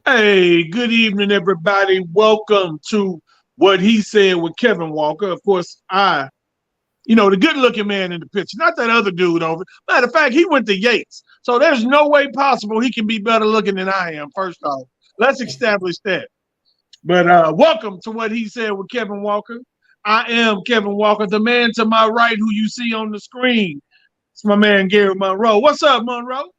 Hey, good evening, everybody. Welcome to What He Said with Kevin Walker. Of course, the good-looking man in the picture, not that other dude over. Matter of fact, he went to Yates, so there's no way possible he can be better looking than I am. First off, let's establish that. But welcome to What He Said with Kevin Walker. I am Kevin Walker, the man to my right, who you see on the screen. It's my man Gerry Monroe. What's up, Monroe?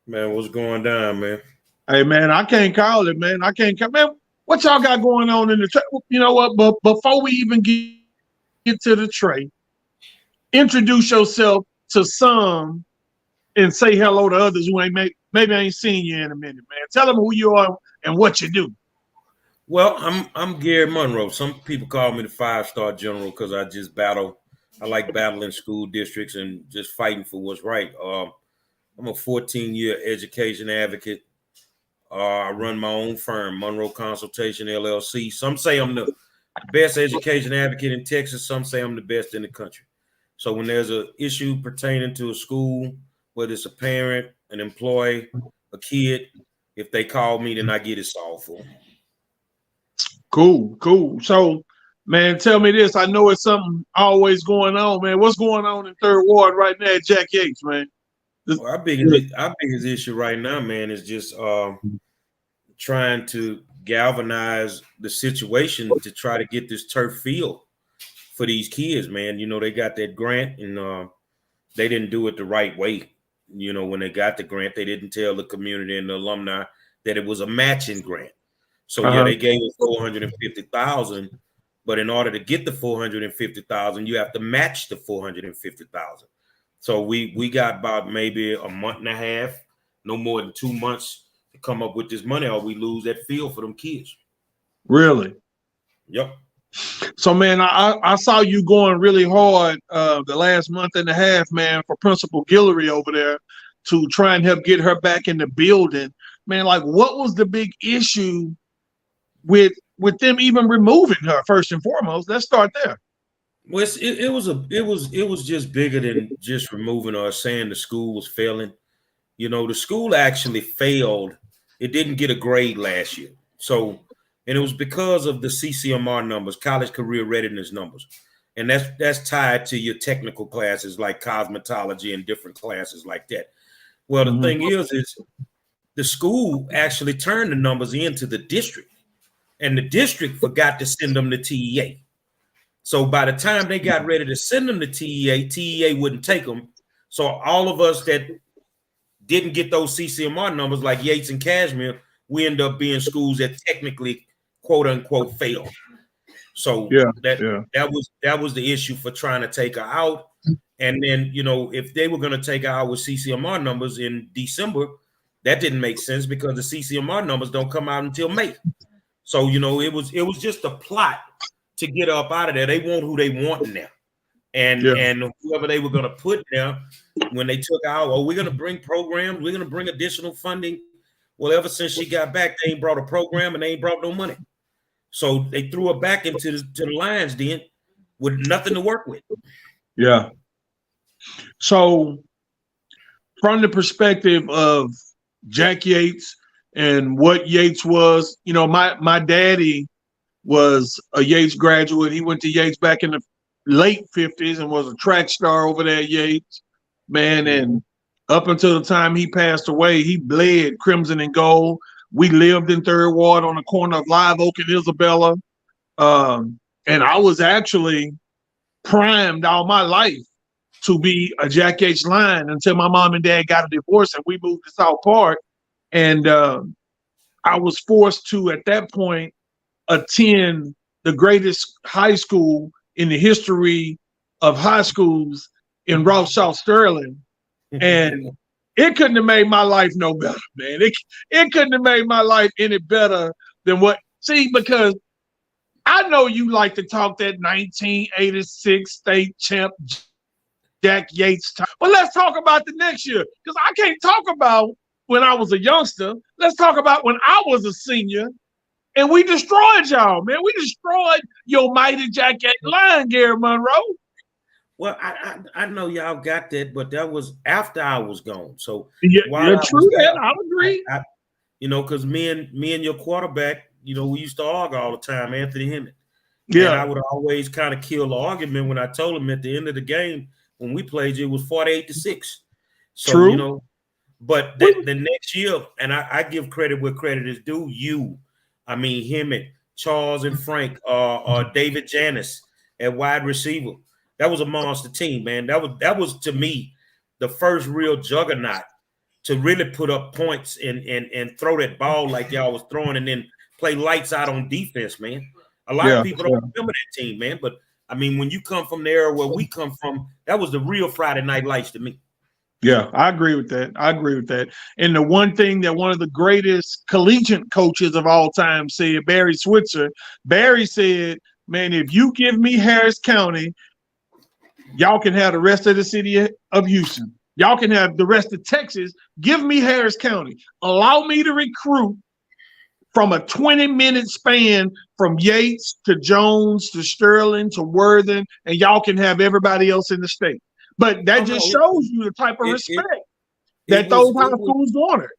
Man, what's going down, man? Hey man, I can't call it, man. I can't call, man. What y'all got going on in the tray? You know what? But before we even get to the tray, introduce yourself to some and say hello to others who ain't maybe ain't seen you in a minute, man. Tell them who you are and what you do. Well, I'm Gerry Monroe. Some people call me the 5-star general because I just battle. I like battling school districts and just fighting for what's right. I'm a 14-year education advocate. I run my own firm, Monroe Consultation LLC. Some say I'm the best education advocate in Texas. Some say I'm the best in the country. So when there's an issue pertaining to a school, whether it's a parent, an employee, a kid, if they call me, then I get it solved for them. Cool. So, man, tell me this. I know it's something always going on, man. What's going on in Third Ward right now at Jack Yates, man? Well, our biggest issue right now, man, is just trying to galvanize the situation to try to get this turf field for these kids, man. You know, they got that grant and they didn't do it the right way. You know, when they got the grant, they didn't tell the community and the alumni that it was a matching grant. So yeah, they gave us $450,000, but in order to get the $450,000, you have to match the $450,000. So we got about maybe a month and a half, no more than 2 months to come up with this money, or we lose that field for them kids. Really? Yep. So, man, I saw you going really hard the last month and a half, man, for Principal Guillory over there to try and help get her back in the building. Man, like, what was the big issue with them even removing her first and foremost? Let's start there. Well, it was just bigger than just removing or saying the school was failing. You know, the school actually failed. It didn't get a grade last year. So, and it was because of the CCMR numbers, college career readiness numbers. And that's tied to your technical classes like cosmetology and different classes like that. Well, the thing is the school actually turned the numbers into the district, and the district forgot to send them to TEA. So by the time they got ready to send them to TEA wouldn't take them. So all of us that didn't get those CCMR numbers, like Yates and Cashmere, we end up being schools that technically, quote unquote, failed. So that was the issue for trying to take her out. And then, you know, if they were going to take her out with CCMR numbers in December, that didn't make sense because the CCMR numbers don't come out until May. So, you know, it was just a plot to get up out of there. They want who they want in there. And whoever they were going to put there when they took out, oh, we're going to bring programs, we're going to bring additional funding. Well, ever since she got back, they ain't brought a program and they ain't brought no money. So they threw her back into the Lions Den with nothing to work with. Yeah. So from the perspective of Jack Yates and what Yates was, you know, my daddy was a Yates graduate. He went to Yates back in the late 50s and was a track star over there at Yates, man. And up until the time he passed away, he bled crimson and gold. We lived in Third Ward on the corner of Live Oak and Isabella. And I was actually primed all my life to be a Jack Yates Lion until my mom and dad got a divorce and we moved to South Park. And I was forced to, at that point, attend the greatest high school in the history of high schools in Rough South Sterling. And it couldn't have made my life no better, man. It couldn't have made my life any better than because I know you like to talk that 1986 state champ Jack Yates time. But let's talk about the next year, because I can't talk about when I was a youngster. Let's talk about when I was a senior. And we destroyed y'all, man. We destroyed your mighty Jack Yates Lion, Gerry Monroe. Well, I know y'all got that, but that was after I was gone. So true, man. I agree. You know, because me and your quarterback, you know, we used to argue all the time, Anthony Hemmett. And Yeah, I would always kind of kill the argument when I told him at the end of the game when we played, it was 48-6. So, you true. know, but the next year, and I give credit where credit is due. I mean, Hemmett, Charles and Frank, David Janis at wide receiver. That was a monster team, man. That was to me the first real juggernaut to really put up points and throw that ball like y'all was throwing, and then play lights out on defense, man. A lot of people don't remember that team, man. But I mean, when you come from the era where we come from, that was the real Friday Night Lights to me. Yeah, I agree with that. And the one thing that one of the greatest collegiate coaches of all time said, Barry Switzer, Barry said, man, if you give me Harris County, y'all can have the rest of the city of Houston. Y'all can have the rest of Texas. Give me Harris County. Allow me to recruit from a 20-minute span from Yates to Jones to Sterling to Worthing, and y'all can have everybody else in the state. But that shows you the type of respect that those high schools garnered.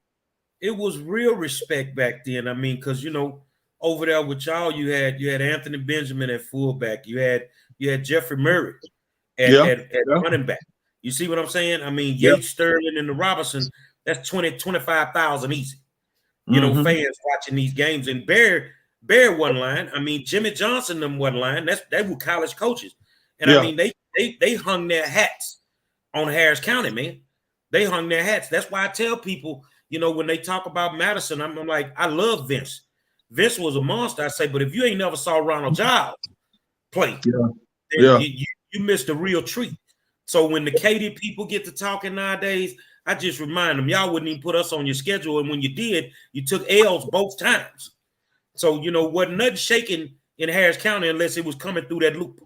It was real respect back then. I mean, because, you know, over there with y'all, you had Anthony Benjamin at fullback. You had Jeffrey Murray at running back. You see what I'm saying? I mean, Yates, Sterling, and the Robinson, that's 25,000 easy. You know, fans watching these games. And Bear wasn't lying. I mean, Jimmy Johnson them wasn't lying. They were college coaches. And I mean, they hung their hats on Harris County, man. They hung their hats. That's why I tell people, you know, when they talk about Madison, I'm like, I love Vince. Vince was a monster, I say, but if you ain't never saw Ronald Giles play, you missed a real treat. So when the Katy people get to talking nowadays, I just remind them, y'all wouldn't even put us on your schedule. And when you did, you took L's both times. So, you know, wasn't nothing shaking in Harris County unless it was coming through that loop.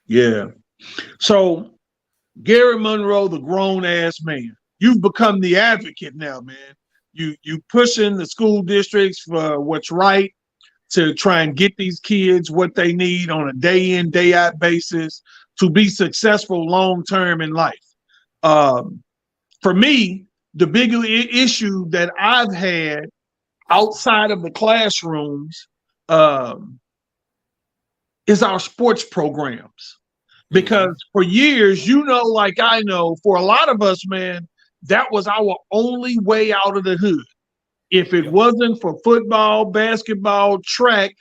Yeah. So Gerry Monroe, the grown-ass man, you've become the advocate now, man. You pushing the school districts for what's right to try and get these kids what they need on a day-in, day-out basis to be successful long-term in life. For me, the bigger issue that I've had outside of the classrooms is our sports programs. Because for years, you know, like I know, for a lot of us, man, that was our only way out of the hood. If it wasn't for football, basketball, track,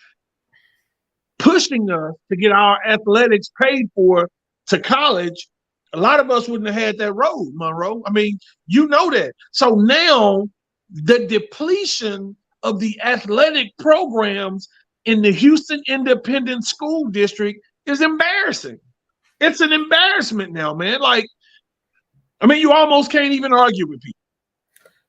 pushing us to get our athletics paid for to college, a lot of us wouldn't have had that road, Monroe. I mean, you know that. So now the depletion of the athletic programs in the Houston Independent School District is embarrassing. It's an embarrassment now, man. Like, I mean, you almost can't even argue with people.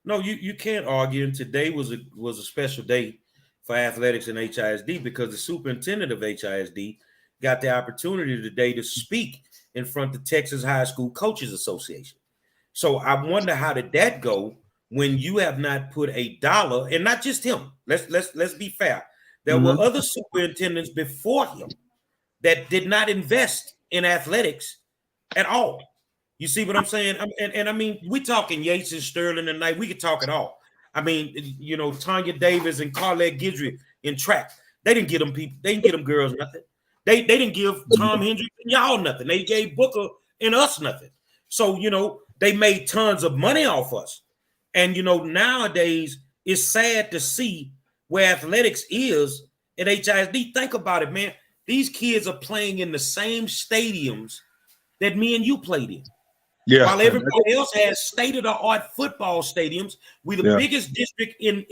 No, you can't argue. And today was a special day for athletics and HISD because the superintendent of HISD got the opportunity today to speak in front of the Texas High School Coaches Association. So I wonder, how did that go when you have not put a dollar, and not just him. Let's be fair. There were other superintendents before him that did not invest in athletics at all. You see what I'm saying? And I mean, we talking Yates and Sterling tonight. We could talk it all. I mean, you know, Tanya Davis and Carlette Guidry in track. They didn't get them people. They didn't get them girls nothing. They didn't give Tom Hendricks and y'all nothing. They gave Booker and us nothing. So, you know, they made tons of money off us. And, you know, nowadays it's sad to see where athletics is at HISD. Think about it, man. These kids are playing in the same stadiums that me and you played in. Yeah. While everybody else has state-of-the-art football stadiums, we're the biggest district in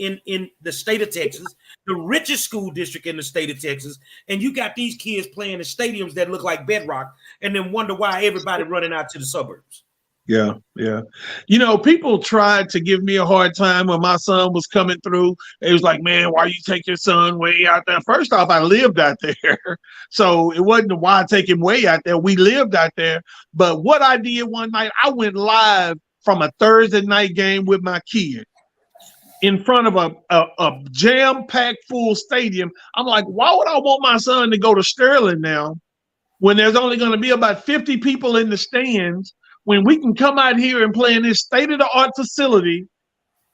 the state of Texas, the richest school district in the state of Texas, and you got these kids playing in stadiums that look like bedrock and then wonder why everybody running out to the suburbs. Yeah. You know, people tried to give me a hard time when my son was coming through. It was like, man, why you take your son way out there? First off, I lived out there. So it wasn't why I take him way out there. We lived out there. But what I did one night, I went live from a Thursday night game with my kid in front of a jam-packed full stadium. I'm like, why would I want my son to go to Sterling now when there's only going to be about 50 people in the stands, when we can come out here and play in this state-of-the-art facility,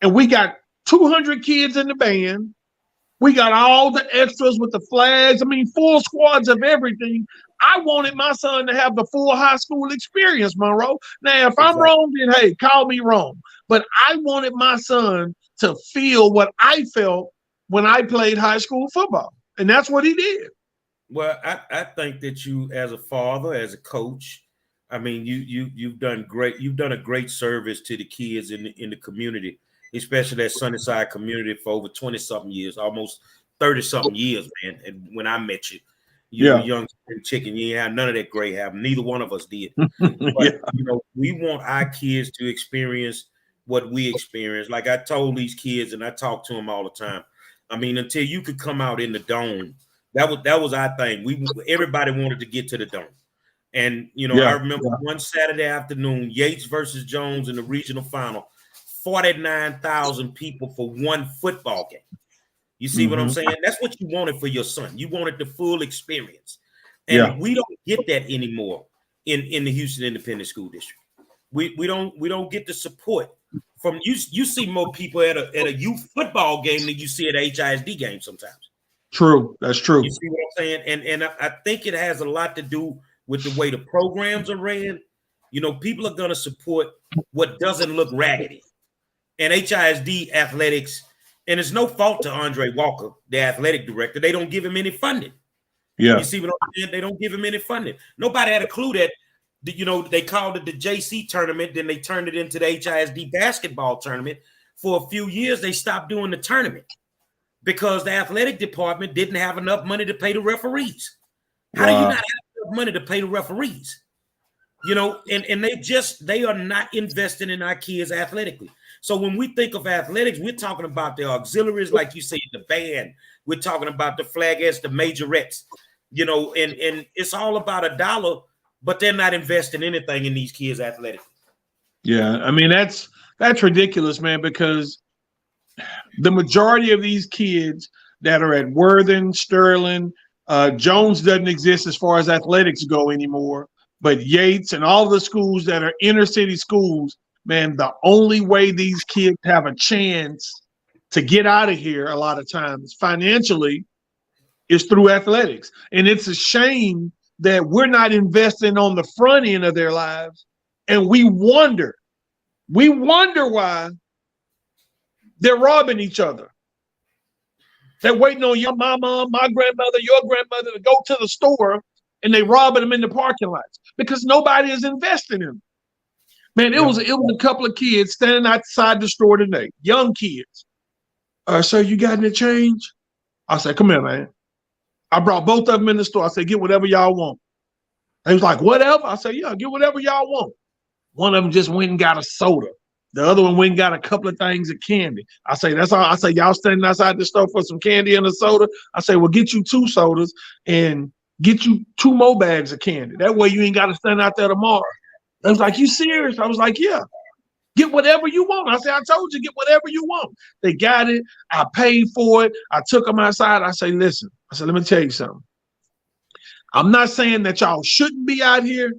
and we got 200 kids in the band. We got all the extras with the flags. I mean, full squads of everything. I wanted my son to have the full high school experience, Monroe. Now, if I'm Exactly. wrong, then hey, call me wrong. But I wanted my son to feel what I felt when I played high school football. And that's what he did. Well, I think that you, as a father, as a coach, I mean, you've done great. You've done a great service to the kids in the community, especially that Sunnyside community for over 20 something years, almost 30 something years, man. And when I met you, you were young chicken. You ain't had none of that gray hair. Neither one of us did. But we want our kids to experience what we experience. Like I told these kids, and I talk to them all the time. I mean, until you could come out in the dome. That was our thing. Everybody wanted to get to the dome. And I remember one Saturday afternoon, Yates versus Jones in the regional final, 49,000 people for one football game. You see what I'm saying? That's what you wanted for your son. You wanted the full experience. And we don't get that anymore in the Houston Independent School District. We don't get the support from you. You see more people at a youth football game than you see at a HISD game sometimes. True. That's true. You see what I'm saying? And I think it has a lot to do with the way the programs are ran. People are going to support what doesn't look raggedy. And HISD athletics, and it's no fault to Andre Walker, the athletic director. They don't give him any funding. Yeah. You see what I'm saying? They don't give him any funding. Nobody had a clue that, they called it the JC tournament. Then they turned it into the HISD basketball tournament. For a few years, they stopped doing the tournament because the athletic department didn't have enough money to pay the referees. How do you not have enough money to pay the referees? And they are not investing in our kids athletically. So when we think of athletics, we're talking about the auxiliaries, like you say, the band. We're talking about the flagettes, the majorettes, and it's all about a dollar, but they're not investing anything in these kids athletically. Yeah, I mean, that's ridiculous, man, because the majority of these kids that are at Worthing, Sterling, Jones doesn't exist as far as athletics go anymore, but Yates and all the schools that are inner city schools, man, the only way these kids have a chance to get out of here a lot of times financially is through athletics. And it's a shame that we're not investing on the front end of their lives. And we wonder why they're robbing each other. They're waiting on your mama, my grandmother, your grandmother to go to the store, and they robbing them in the parking lots because nobody is investing in them. Man, it was a couple of kids standing outside the store today, young kids. Sir, you got any change? I said, come here, man. I brought both of them in the store. I said, get whatever y'all want. They was like, whatever? I said, yeah, get whatever y'all want. One of them just went and got a soda. The other one went and got a couple of things of candy. I say, that's all. I say, y'all standing outside the store for some candy and a soda? I say, well, get you 2 sodas and get you 2 more bags of candy. That way you ain't got to stand out there tomorrow. They was like, you serious? I was like, yeah. Get whatever you want. I said, I told you, get whatever you want. They got it. I paid for it. I took them outside. I say, listen. I said, let me tell you something. I'm not saying that y'all shouldn't be out here,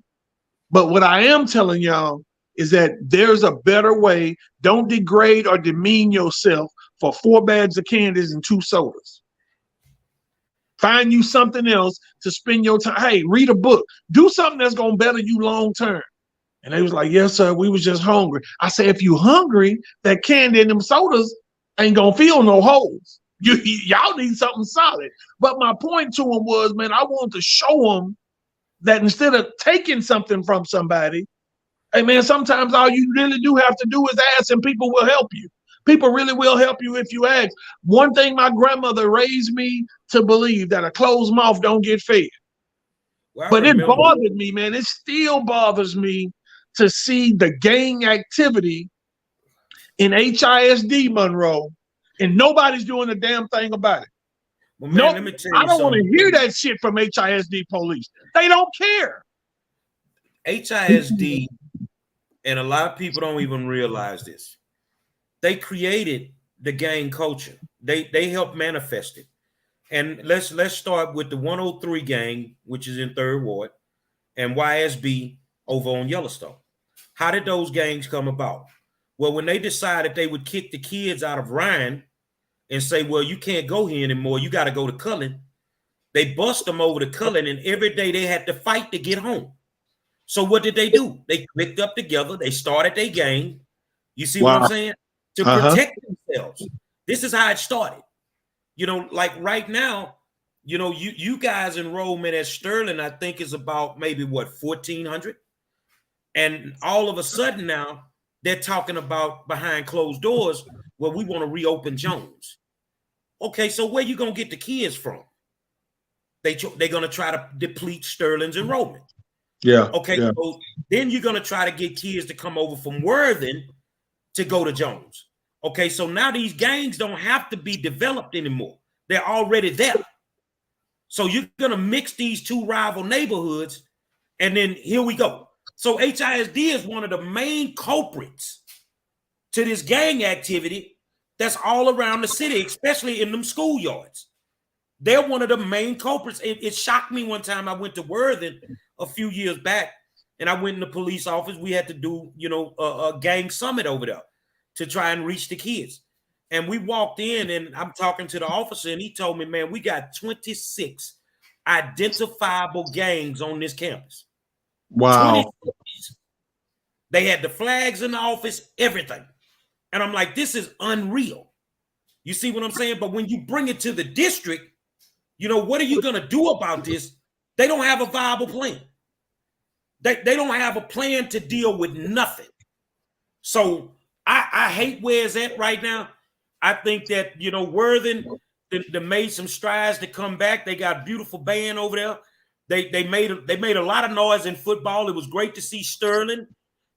but what I am telling y'all is that there's a better way. Don't degrade or demean yourself for 4 bags of candies and 2 sodas. Find you something else to spend your time. Hey, read a book. Do something that's going to better you long term. And they was like, yes, sir, we was just hungry. I said, if you hungry, that candy and them sodas ain't going to fill no holes. Y'all need something solid. But my point to them was, man, I want to show them that instead of taking something from somebody, hey, man, sometimes all you really do have to do is ask and people will help you. People really will help you if you ask. One thing my grandmother raised me to believe, that a closed mouth don't get fed. Well, but it bothered me, man. It still bothers me to see the gang activity in HISD, Monroe, and nobody's doing a damn thing about it. Well, man, let me tell you I don't want to hear that shit from HISD police. They don't care. HISD, and a lot of people don't even realize this, they created the gang culture. They helped manifest it. And let's start with the 103 gang, which is in 3rd Ward, and YSB over on Yellowstone. How did those gangs come about? Well, when they decided they would kick the kids out of Ryan and say, well, you can't go here anymore, you got to go to Cullen, they bust them over to Cullen, and every day they had to fight to get home. So what did they do? They clicked up together. They started their gang. You see what I'm saying? To protect themselves. This is how it started. You know, like right now, you know, you guys' enrollment at Sterling, I think, is about maybe what, 1,400? And all of a sudden now they're talking about behind closed doors, well, we want to reopen Jones. Okay, so where you gonna get the kids from? They're gonna try to deplete Sterling's enrollment. Yeah. Okay, yeah. so then you're gonna try to get kids to come over from Worthing to go to Jones. Okay, so now these gangs don't have to be developed anymore. They're already there. So you're gonna mix these two rival neighborhoods, and then here we go. So HISD is one of the main culprits to this gang activity that's all around the city, especially in them schoolyards. They're one of the main culprits. It shocked me one time. I went to Worthing a few years back, and I went in the police office. We had to do, you know, a gang summit over there to try and reach the kids. And we walked in, and I'm talking to the officer, and he told me, man, we got 26 identifiable gangs on this campus. Wow. 26. They had the flags in the office, everything. And I'm like, this is unreal. You see what I'm saying? But when you bring it to the district, you know, what are you going to do about this? They don't have a viable plan. They don't have a plan to deal with nothing. So I hate where it's at right now. I think that, you know, Worthing, they made some strides to come back. They got a beautiful band over there. They made a lot of noise in football. It was great to see Sterling,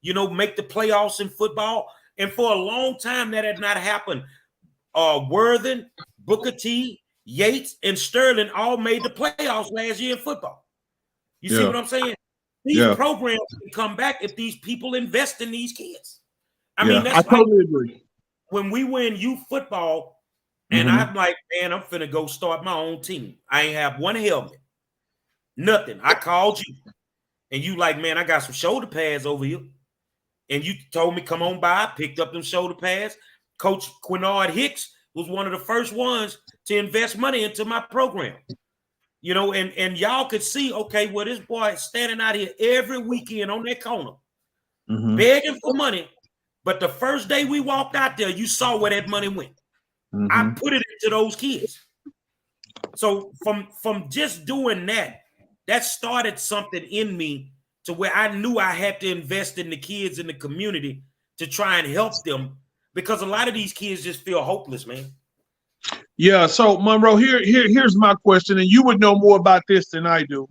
you know, make the playoffs in football. And for a long time, that had not happened. Worthing, Booker T, Yates, and Sterling all made the playoffs last year in football. You see what I'm saying? These programs can come back if these people invest in these kids. I mean, that's I totally agree. When we win youth football, and I'm like, man, I'm finna go start my own team. I ain't have one helmet, nothing. I called you, and you like, man, I got some shoulder pads over here. And you told me, come on by, picked up them shoulder pads. Coach Quinard Hicks was one of the first ones to invest money into my program. You know, and y'all could see, okay, well, this boy is standing out here every weekend on that corner, begging for money. But the first day we walked out there, you saw where that money went. I put it into those kids. So from just doing that, that started something in me to where I knew I had to invest in the kids in the community to try and help them, because a lot of these kids just feel hopeless, man. Yeah. So Monroe, here's my question, and you would know more about this than I do.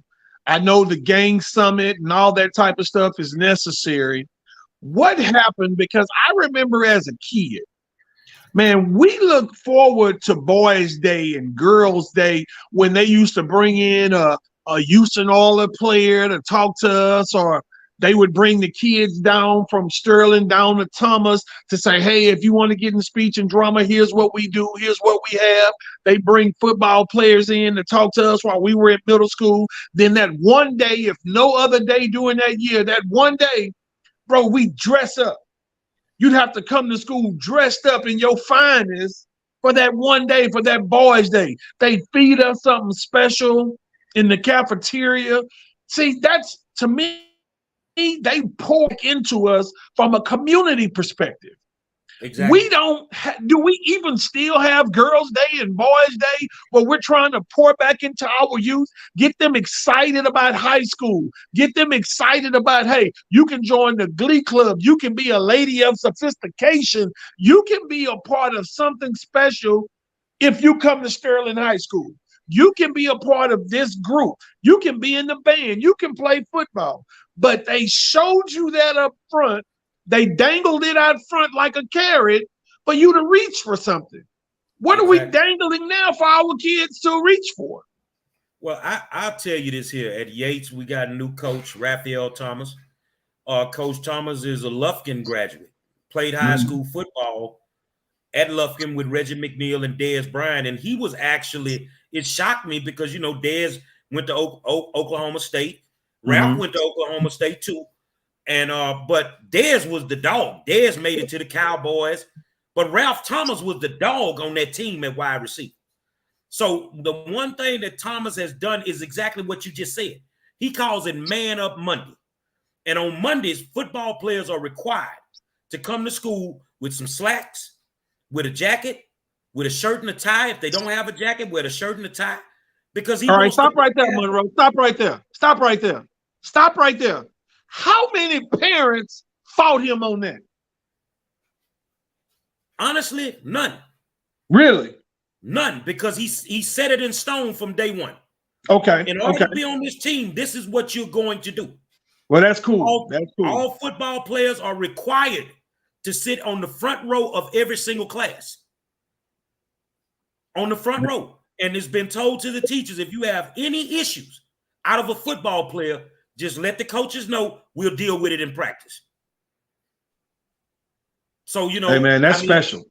I know the gang summit and all that type of stuff is necessary. What happened? Because I remember as a kid, man, we look forward to Boys Day and Girls Day when they used to bring in a Houston Oilers player to talk to us, or they would bring the kids down from Sterling down to Thomas to say, hey, if you want to get in speech and drama, here's what we do, here's what we have. They bring football players in to talk to us while we were in middle school. Then that one day, if no other day during that year, that one day, bro, we dress up. You'd have to come to school dressed up in your finest for that one day, for that Boys Day. They feed us something special in the cafeteria. See, that's, to me, they pour into us from a community perspective. Exactly. We don't do we even still have Girls Day and Boys Day where we're trying to pour back into our youth, get them excited about high school, get them excited about, hey, you can join the Glee Club, you can be a lady of sophistication, you can be a part of something special if you come to Sterling High School. You can be a part of this group. You can be in the band. You can play football. But they showed you that up front. They dangled it out front like a carrot for you to reach for something. What are we dangling now for our kids to reach for? Well, I'll tell you this here. At Yates, we got a new coach, Raphael Thomas. Coach Thomas is a Lufkin graduate, played high school football at Lufkin with Reggie McNeil and Dez Bryant. And he was actually, it shocked me because, you know, Dez went to Oklahoma State. Ralph went to Oklahoma State too. And but Dez was the dog. Dez made it to the Cowboys, but Ralph Thomas was the dog on that team at wide receiver. So the one thing that Thomas has done is exactly what you just said. He calls it Man Up Monday. And on Mondays, football players are required to come to school with some slacks, with a jacket, with a shirt and a tie. If they don't have a jacket, wear a shirt and a tie. Because he All right, wants stop to right there, Monroe. Stop right there. Stop right there. Stop right there. How many parents fought him on that? Honestly, none. Really? None, because he set it in stone from day one. Okay. In order to be on this team, this is what you're going to do. Well, that's cool. That's cool. All football players are required to sit on the front row of every single class. On the front row. And it's been told to the teachers, if you have any issues out of a football player, just let the coaches know. We'll deal with it in practice. So, you know. Hey, man, that's special.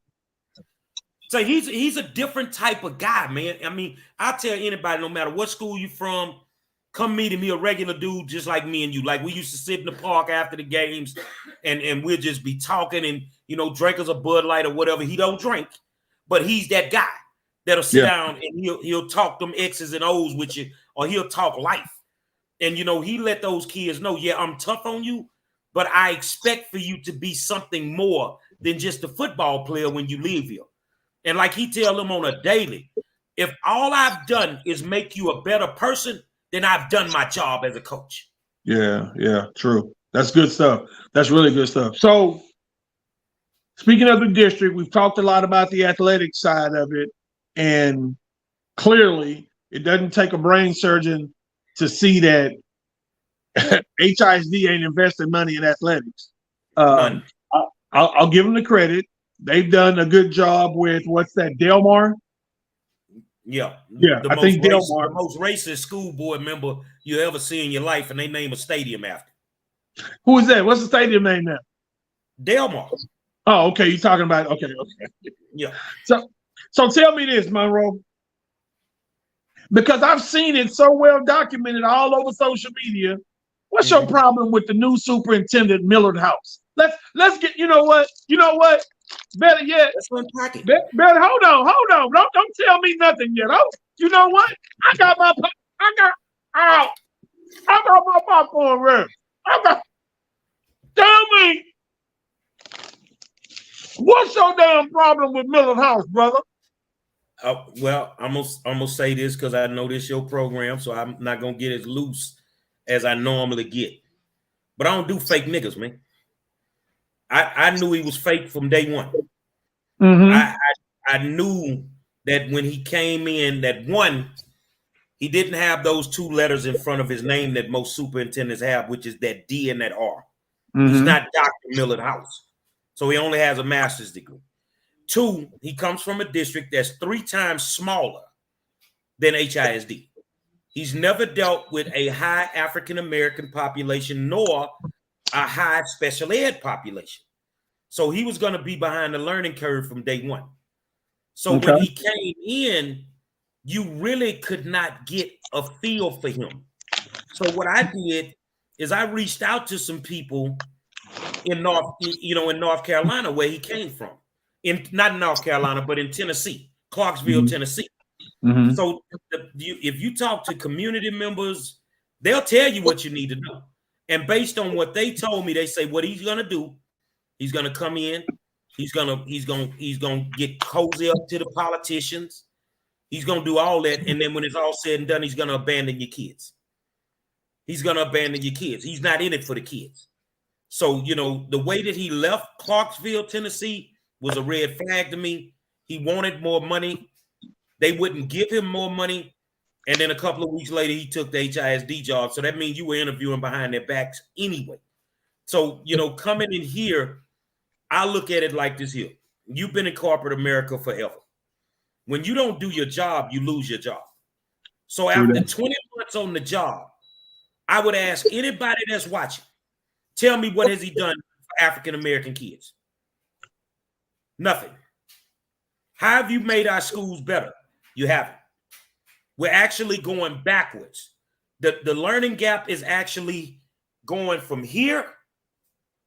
So he's a different type of guy, man. I mean, I tell anybody, no matter what school you're from, come meet him. He a regular dude just like me and you. Like we used to sit in the park after the games and we'll just be talking and, you know, drink us a Bud Light or whatever. He don't drink, but he's that guy that'll sit down and he'll talk them X's and O's with you, or he'll talk life. And, you know, he let those kids know, yeah, I'm tough on you, but I expect for you to be something more than just a football player when you leave here. And like he tell them on a daily, if all I've done is make you a better person, then I've done my job as a coach. Yeah, true. That's good stuff. That's really good stuff. So speaking of the district, we've talked a lot about the athletic side of it. And clearly it doesn't take a brain surgeon to see that HISD ain't investing money in athletics. I'll give them the credit. They've done a good job with what's that, Delmar? Yeah. I think Delmar. The most racist school board member you ever see in your life, and they name a stadium after. Who is that? What's the stadium name now? Delmar. Oh, okay. You're talking about okay. Yeah. So tell me this, Monroe. Because I've seen it so well documented all over social media. What's your problem with the new superintendent, Millard House? Let's get, you know what? Better yet, let's unpack it. Better hold on. Don't tell me nothing yet. Oh, you know what? I got my popcorn ready. Tell me, what's your damn problem with Millard House, brother? Well, I'm gonna say this because I know this your program, so I'm not gonna get as loose as I normally get. But I don't do fake niggas, man. I knew he was fake from day one. Mm-hmm. I knew that when he came in, that one, he didn't have those two letters in front of his name that most superintendents have, which is that D and that R. Mm-hmm. He's not Dr. Millard House. So he only has a master's degree. Two, he comes from a district that's 3 times smaller than HISD. He's never dealt with a high African-American population nor a high special ed population. So he was going to be behind the learning curve from day one. So when he came in, you really could not get a feel for him. So what I did is I reached out to some people in North Carolina, where he came from. Not in North Carolina, but in Tennessee, Clarksville, Tennessee. Mm-hmm. So if you talk to community members, they'll tell you what you need to do. And based on what they told me, they say what he's going to do, he's going to come in, he's going to get cozy up to the politicians. He's going to do all that. And then when it's all said and done, he's going to abandon your kids. He's going to abandon your kids. He's not in it for the kids. So, the way that he left Clarksville, Tennessee was a red flag to me. He wanted more money. They wouldn't give him more money. And then a couple of weeks later, he took the HISD job. So that means you were interviewing behind their backs anyway. So, coming in here, I look at it like this here. You've been in corporate America forever. When you don't do your job, you lose your job. So after 20 months on the job, I would ask anybody that's watching, tell me what has he done for African-American kids? Nothing. How have you made our schools better? You haven't. We're actually going backwards. The learning gap is actually going from here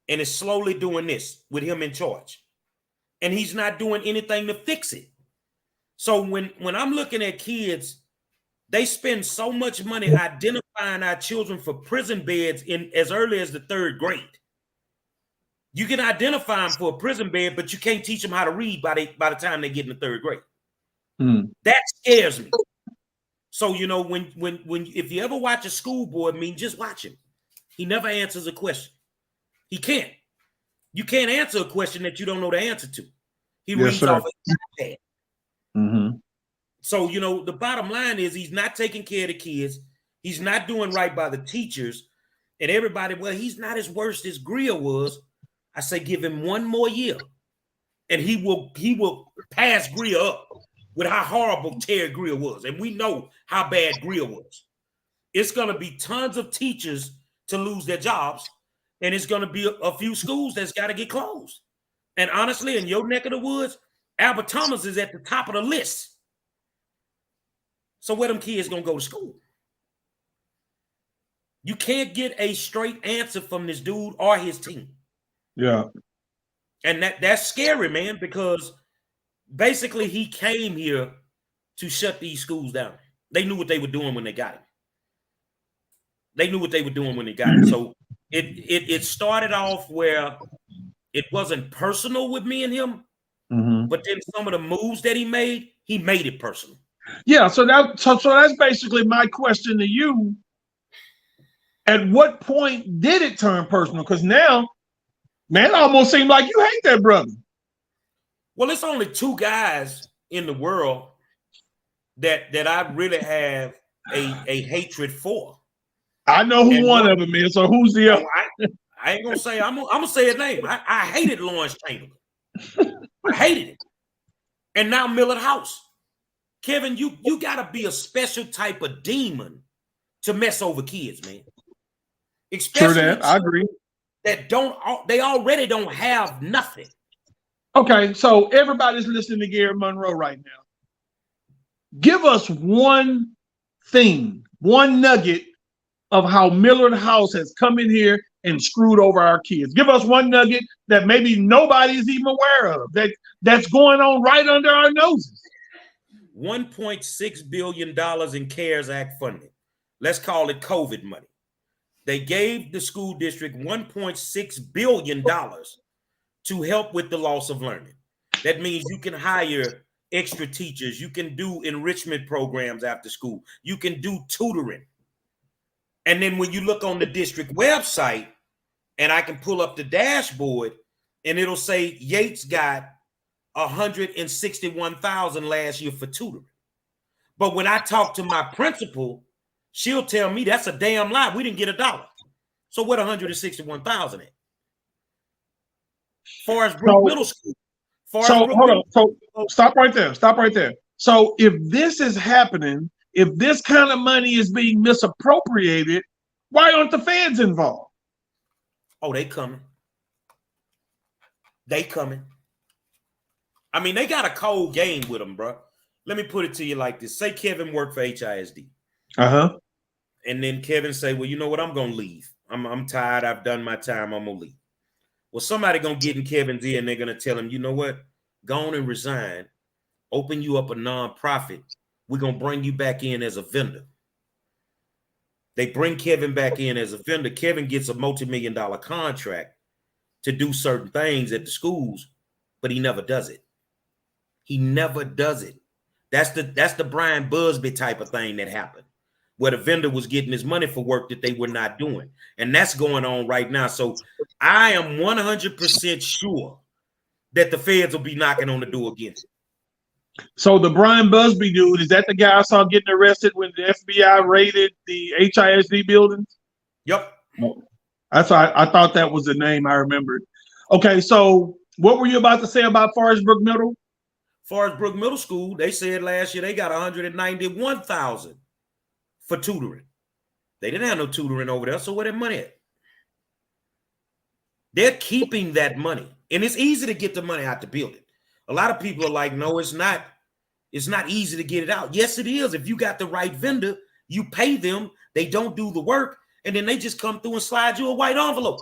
and is slowly doing this with him in charge. And he's not doing anything to fix it. So when I'm looking at kids, they spend so much money identifying our children for prison beds in as early as the 3rd grade. You can identify them for a prison bed, but you can't teach them how to read by the time they get in the 3rd grade. That scares me. So, you know, when if you ever watch a school board meeting, just watch him. He never answers a question. He can't. You can't answer a question that you don't know the answer to. He reads off his iPad. So, you know, the bottom line is he's not taking care of the kids. He's not doing right by the teachers. And everybody, well, he's not as worse as Greer was. I say give him 1 more year. And he will pass Greer up with how horrible Terry Greer was. And we know how bad Greer was. It's going to be tons of teachers to lose their jobs. And it's going to be a few schools that's got to get closed. And honestly, in your neck of the woods, Albert Thomas is at the top of the list. So where them kids going to go to school? You can't get a straight answer from this dude or his team. Yeah. And that's scary, man, because basically he came here to shut these schools down. They knew what they were doing when they got him. So it started off where it wasn't personal with me and him, but then some of the moves that he made it personal. Yeah. So that's basically my question to you. At what point did it turn personal? Because now, man, it almost seemed like you hate that brother. Well, it's only 2 guys in the world that I really have a hatred for. I know who one of them is. So who's the other? I ain't gonna say. I'm gonna say his name. I hated Lawrence Chamberlain. I hated it. And now Millard House. Kevin, you gotta be a special type of demon to mess over kids, man. Especially true that. I agree. That they already don't have nothing. Okay, so everybody's listening to Gerry Monroe right now. Give us one thing, one nugget of how Millard House has come in here and screwed over our kids. Give us one nugget that maybe nobody's even aware of, that's going on right under our noses. $1.6 billion in CARES Act funding. Let's call it COVID money. They gave the school district $1.6 billion to help with the loss of learning. That means you can hire extra teachers. You can do enrichment programs after school. You can do tutoring. And then when you look on the district website, and I can pull up the dashboard, and it'll say Yates got $161,000 last year for tutoring. But when I talk to my principal, she'll tell me that's a damn lie. We didn't get $1. So what $161,000 at? Forest Brook Middle School. Hold on. So stop right there. So if this is happening, if this kind of money is being misappropriated, why aren't the feds involved? Oh, they coming. I mean, they got a cold game with them, bro. Let me put it to you like this. Say Kevin worked for HISD. And then Kevin say, well, you know what? I'm going to leave. I'm tired. I've done my time. I'm going to leave. Well, somebody going to get in Kevin's ear and they're going to tell him, you know what? Go on and resign. Open you up a nonprofit. We're going to bring you back in as a vendor. They bring Kevin back in as a vendor. Kevin gets a multi-million-dollar contract to do certain things at the schools, but he never does it. That's the Brian Busby type of thing that happened, where the vendor was getting his money for work that they were not doing. And that's going on right now. So I am 100% sure that the feds will be knocking on the door again. So the Brian Busby dude, is that the guy I saw getting arrested when the FBI raided the HISD buildings? Yep. I thought that was the name I remembered. Okay, so what were you about to say about Forest Brook Middle? Forest Brook Middle School, they said last year they got $191,000 for tutoring. They didn't have no tutoring over there, so where that money at? They're keeping that money, and it's easy to get the money out the building. A lot of people are like, no, it's not. It's not easy to get it out. Yes, it is. If you got the right vendor, you pay them, they don't do the work, and then they just come through and slide you a white envelope.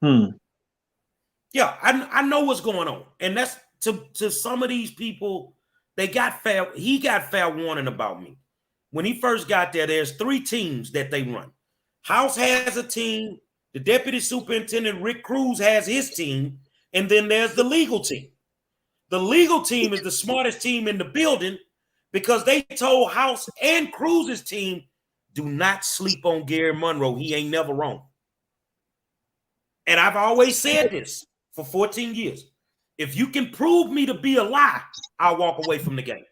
Hmm. Yeah, I know what's going on. And that's to some of these people, they got fair. He got fair warning about me. When he first got there, there's 3 teams that they run. House has a team, the deputy superintendent, Rick Cruz, has his team, and then there's the legal team. The legal team is the smartest team in the building because they told House and Cruz's team, do not sleep on Gerry Monroe. He ain't never wrong. And I've always said this for 14 years. If you can prove me to be a lie, I'll walk away from the game.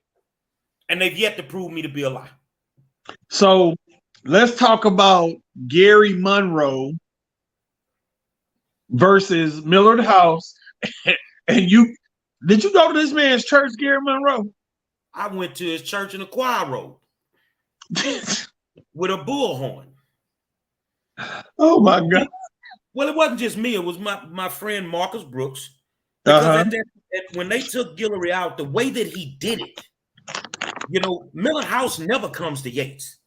And they've yet to prove me to be a lie. So let's talk about Gerry Monroe versus Millard House. And did you go to this man's church, Gerry Monroe? I went to his church in the Choir Road with a bullhorn. Oh my God. Well, it wasn't just me. It was my friend Marcus Brooks. Because when they took Guillory out, the way that he did it, Millard House never comes to Yates.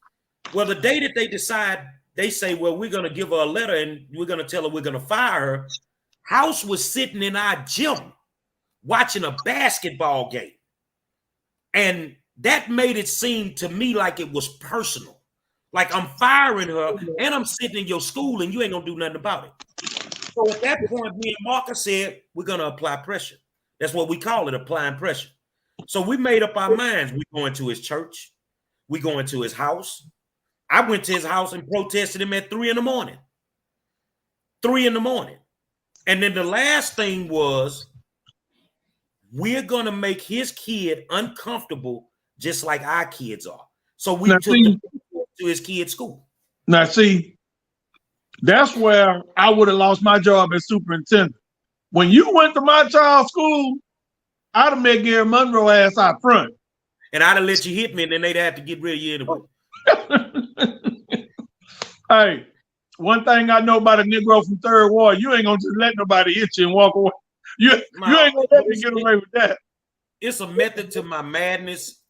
Well, the day that they decide, they say, well, we're going to give her a letter and we're going to tell her we're going to fire her. House was sitting in our gym watching a basketball game. And that made it seem to me like it was personal. Like I'm firing her and I'm sitting in your school and you ain't going to do nothing about it. So at that point, me and Marcus said, we're going to apply pressure. That's what we call it, applying pressure. So we made up our minds. We going to his church. We going to his house. I went to his house and protested him at 3 a.m. 3 a.m. And then the last thing was, we're going to make his kid uncomfortable just like our kids are. So we took him to his kid's school. Now, see, that's where I would have lost my job as superintendent. When you went to my child's school, I'd have met Gerry Monroe ass out front. And I'd have let you hit me, and then they'd have to get rid of you anyway. Hey, one thing I know about a Negro from Third Ward, you ain't gonna just let nobody hit you and walk away. You ain't gonna let me get away with that. It's a method to my madness.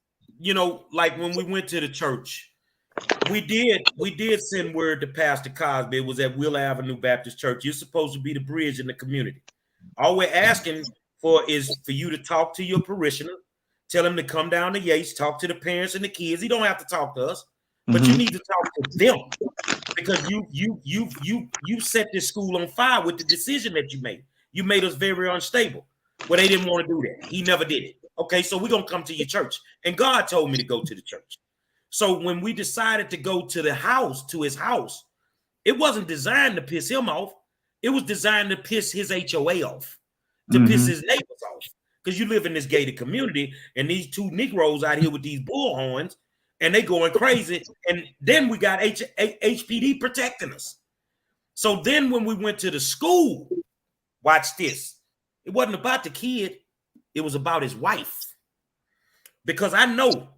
Like when we went to the church, we did send word to Pastor Cosby. It was at Wheeler Avenue Baptist Church. You're supposed to be the bridge in the community. All we're asking for is for you to talk to your parishioner, tell him to come down to Yates, talk to the parents and the kids. He don't have to talk to us, but you need to talk to them because you set this school on fire with the decision that you made. You made us very unstable. Well, they didn't want to do that. He never did it. Okay, so we're gonna come to your church, and God told me to go to the church. So when we decided to go to his house, it wasn't designed to piss him off. It was designed to piss his HOA off, to piss his neighbors off. Because you live in this gated community, and these 2 Negroes out here with these bullhorns, and they going crazy. And then we got HPD protecting us. So then when we went to the school, watch this. It wasn't about the kid. It was about his wife. Because I know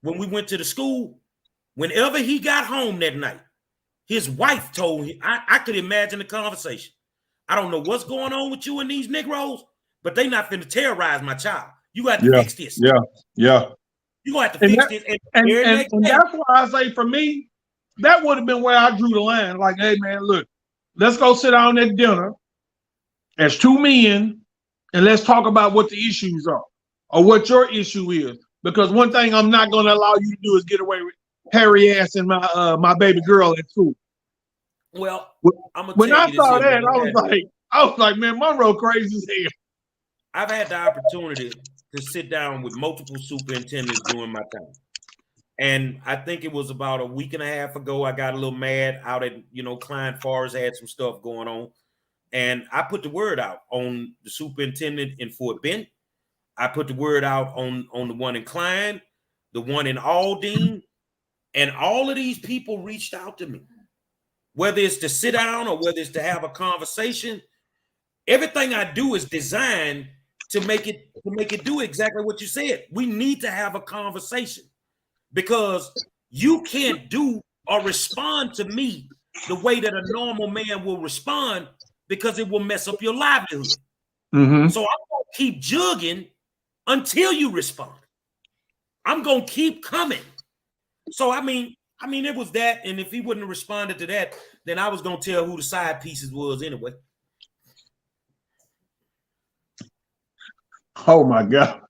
when we went to the school, whenever he got home that night, his wife told him, I could imagine the conversation. I don't know what's going on with you and these Negroes, but they not finna terrorize my child. You got to fix this. Yeah. You gonna have to fix this. And that's why I say, for me, that would have been where I drew the line. Like, hey man, look, let's go sit down at dinner as 2 men and let's talk about what the issues are or what your issue is. Because one thing I'm not going to allow you to do is get away with hairy ass and my baby girl at school. Well, when I saw that, I was like, man, Monroe crazy as hell. I've had the opportunity to sit down with multiple superintendents during my time. And I think it was about a week and a half ago, I got a little mad out at, Klein Forest had some stuff going on. And I put the word out on the superintendent in Fort Bend. I put the word out on the one in Klein, the one in Aldine, and all of these people reached out to me. Whether it's to sit down or whether it's to have a conversation, everything I do is designed to make it do exactly what you said. We need to have a conversation because you can't do or respond to me the way that a normal man will respond because it will mess up your livelihood. So I'm going to keep jugging until you respond. I'm going to keep coming. So, I mean, it was that. And if he wouldn't have responded to that, then I was going to tell who the side pieces was anyway. Oh my God.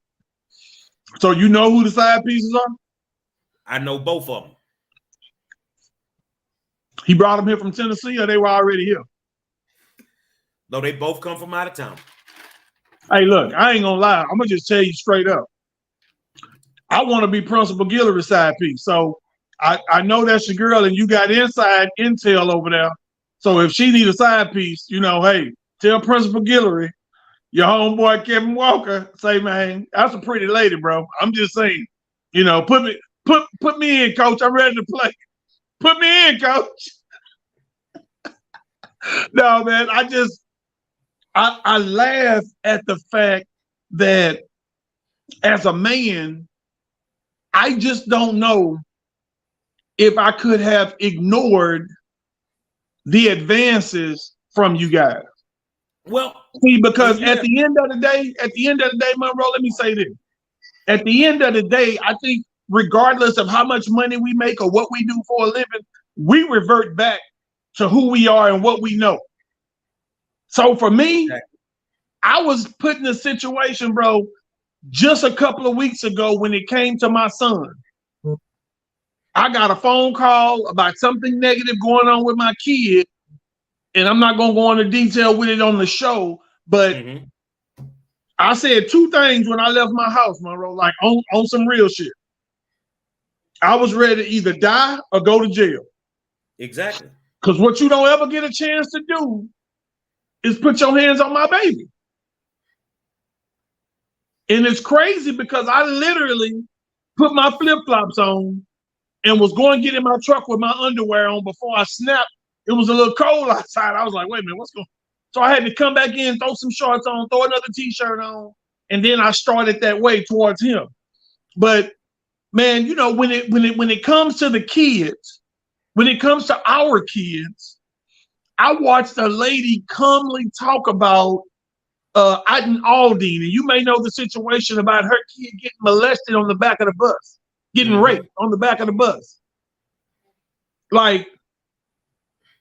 So you know who the side pieces are? I know both of them. He brought them here from Tennessee, or they were already here? No, they both come from out of town. Hey, look, I ain't gonna lie. I'm gonna just tell you straight up. I want to be Principal Guillory's side piece. So I know that's your girl, and you got inside intel over there. So if she need a side piece, hey, tell Principal Guillory, your homeboy Kevin Walker, say, man, that's a pretty lady, bro. I'm just saying, put me in, coach. I'm ready to play. Put me in, coach. No, man, I laugh at the fact that as a man, I just don't know if I could have ignored the advances from you guys. Well, see, because at the end of the day, Monroe, let me say this. At the end of the day, I think regardless of how much money we make or what we do for a living, we revert back to who we are and what we know. So for me, I was put in a situation, bro, just a couple of weeks ago when it came to my son. I got a phone call about something negative going on with my kid, and I'm not going to go into detail with it on the show, but I said two things when I left my house, Monroe, like on some real shit. I was ready to either die or go to jail. Exactly. Because what you don't ever get a chance to do is put your hands on my baby. And it's crazy because I literally put my flip-flops on and was going to get in my truck with my underwear on before I snapped. It was a little cold outside. I was like, wait a minute, what's going on? So I had to come back in, throw some shorts on, throw another t-shirt on, and then I started that way towards him. But man, when it comes to the kids, when it comes to our kids, I watched a lady calmly talk about Iden Aldine, and you may know the situation about her kid getting molested on the back of the bus, getting raped on the back of the bus. Like,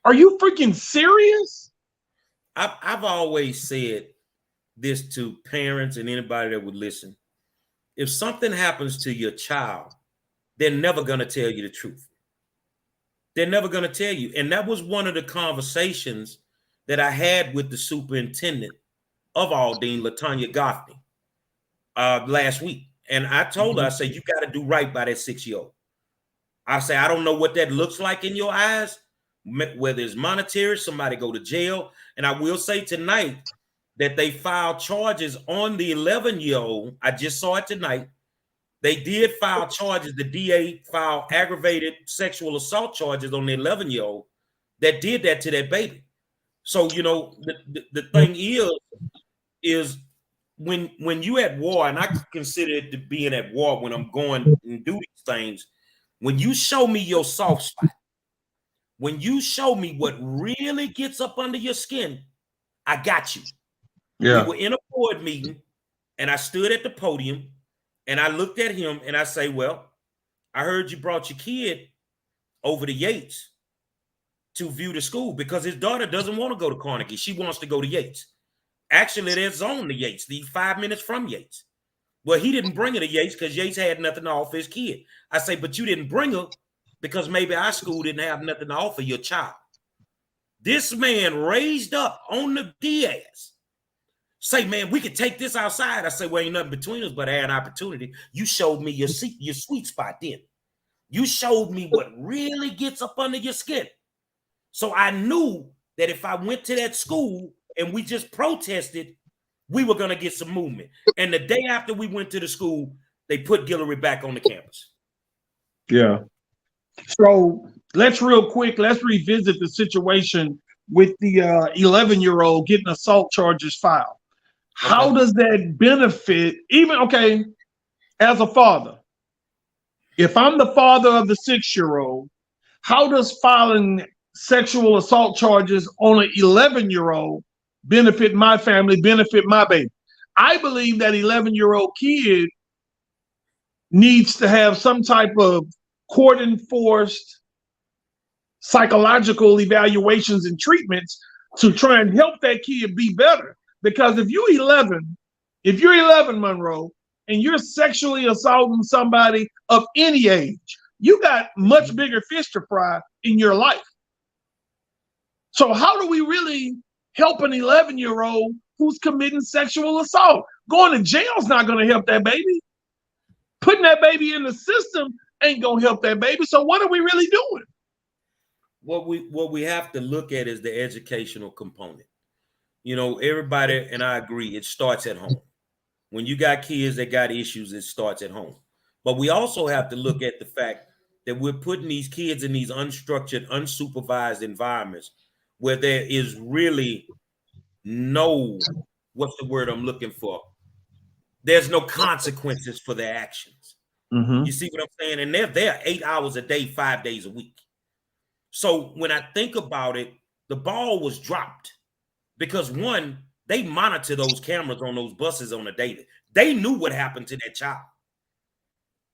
are you freaking serious? I've always said this to parents and anybody that would listen. If something happens to your child, they're never going to tell you the truth. They're never going to tell you. And that was one of the conversations that I had with the superintendent of Aldine, LaTanya Goffney, last week. And I told her, I said, you got to do right by that 6-year-old. I say, I don't know what that looks like in your eyes, whether it's monetary, somebody go to jail. And I will say tonight that they filed charges on the 11-year-old. I just saw it tonight. They did file charges. The DA filed aggravated sexual assault charges on the 11-year-old that did that to that baby. So, the thing is when you at war, and I consider it to being at war when I'm going and do these things, when you show me your soft spot, when you show me what really gets up under your skin, I got you. Yeah. We were in a board meeting, and I stood at the podium, and I looked at him, and I say, well, I heard you brought your kid over to Yates to view the school because his daughter doesn't want to go to Carnegie. She wants to go to Yates. Actually, they're zoned to Yates, 5 minutes from Yates. Well, he didn't bring her to Yates because Yates had nothing to offer his kid. I say, but you didn't bring her because maybe our school didn't have nothing to offer your child. This man raised up on the Diaz. Say, man, we could take this outside. I say, well, ain't nothing between us, but I had an opportunity. You showed me your sweet spot then. You showed me what really gets up under your skin. So I knew that if I went to that school and we just protested, we were going to get some movement. And the day after we went to the school, they put Guillory back on the campus. Yeah. So let's revisit the situation with the 11-year-old getting assault charges filed. Okay. How does that benefit, as a father, if I'm the father of the 6-year-old, how does filing sexual assault charges on an 11-year-old benefit my family, benefit my baby? I believe that 11-year-old kid needs to have some type of court-enforced psychological evaluations and treatments to try and help that kid be better. Because if you're 11 If you're 11, Monroe, and you're sexually assaulting somebody of any age, you got much bigger fish to fry in your life. So how do we really help an 11-year-old who's committing sexual assault? Going to jail is not going to help that baby. Putting that baby in the system ain't going to help that baby. So what are we really doing? What we have to look at is the educational component. You know, everybody, and I agree, it starts at home. When you got kids that got issues, it starts at home. But we also have to look at the fact that we're putting these kids in these unstructured, unsupervised environments where there is really no, what's the word I'm looking for? There's no consequences for their actions. Mm-hmm. You see what I'm saying? And they're there 8 hours a day, 5 days a week. So when I think about it, the ball was dropped because, one, they monitor those cameras on those buses on a daily. They knew what happened to that child.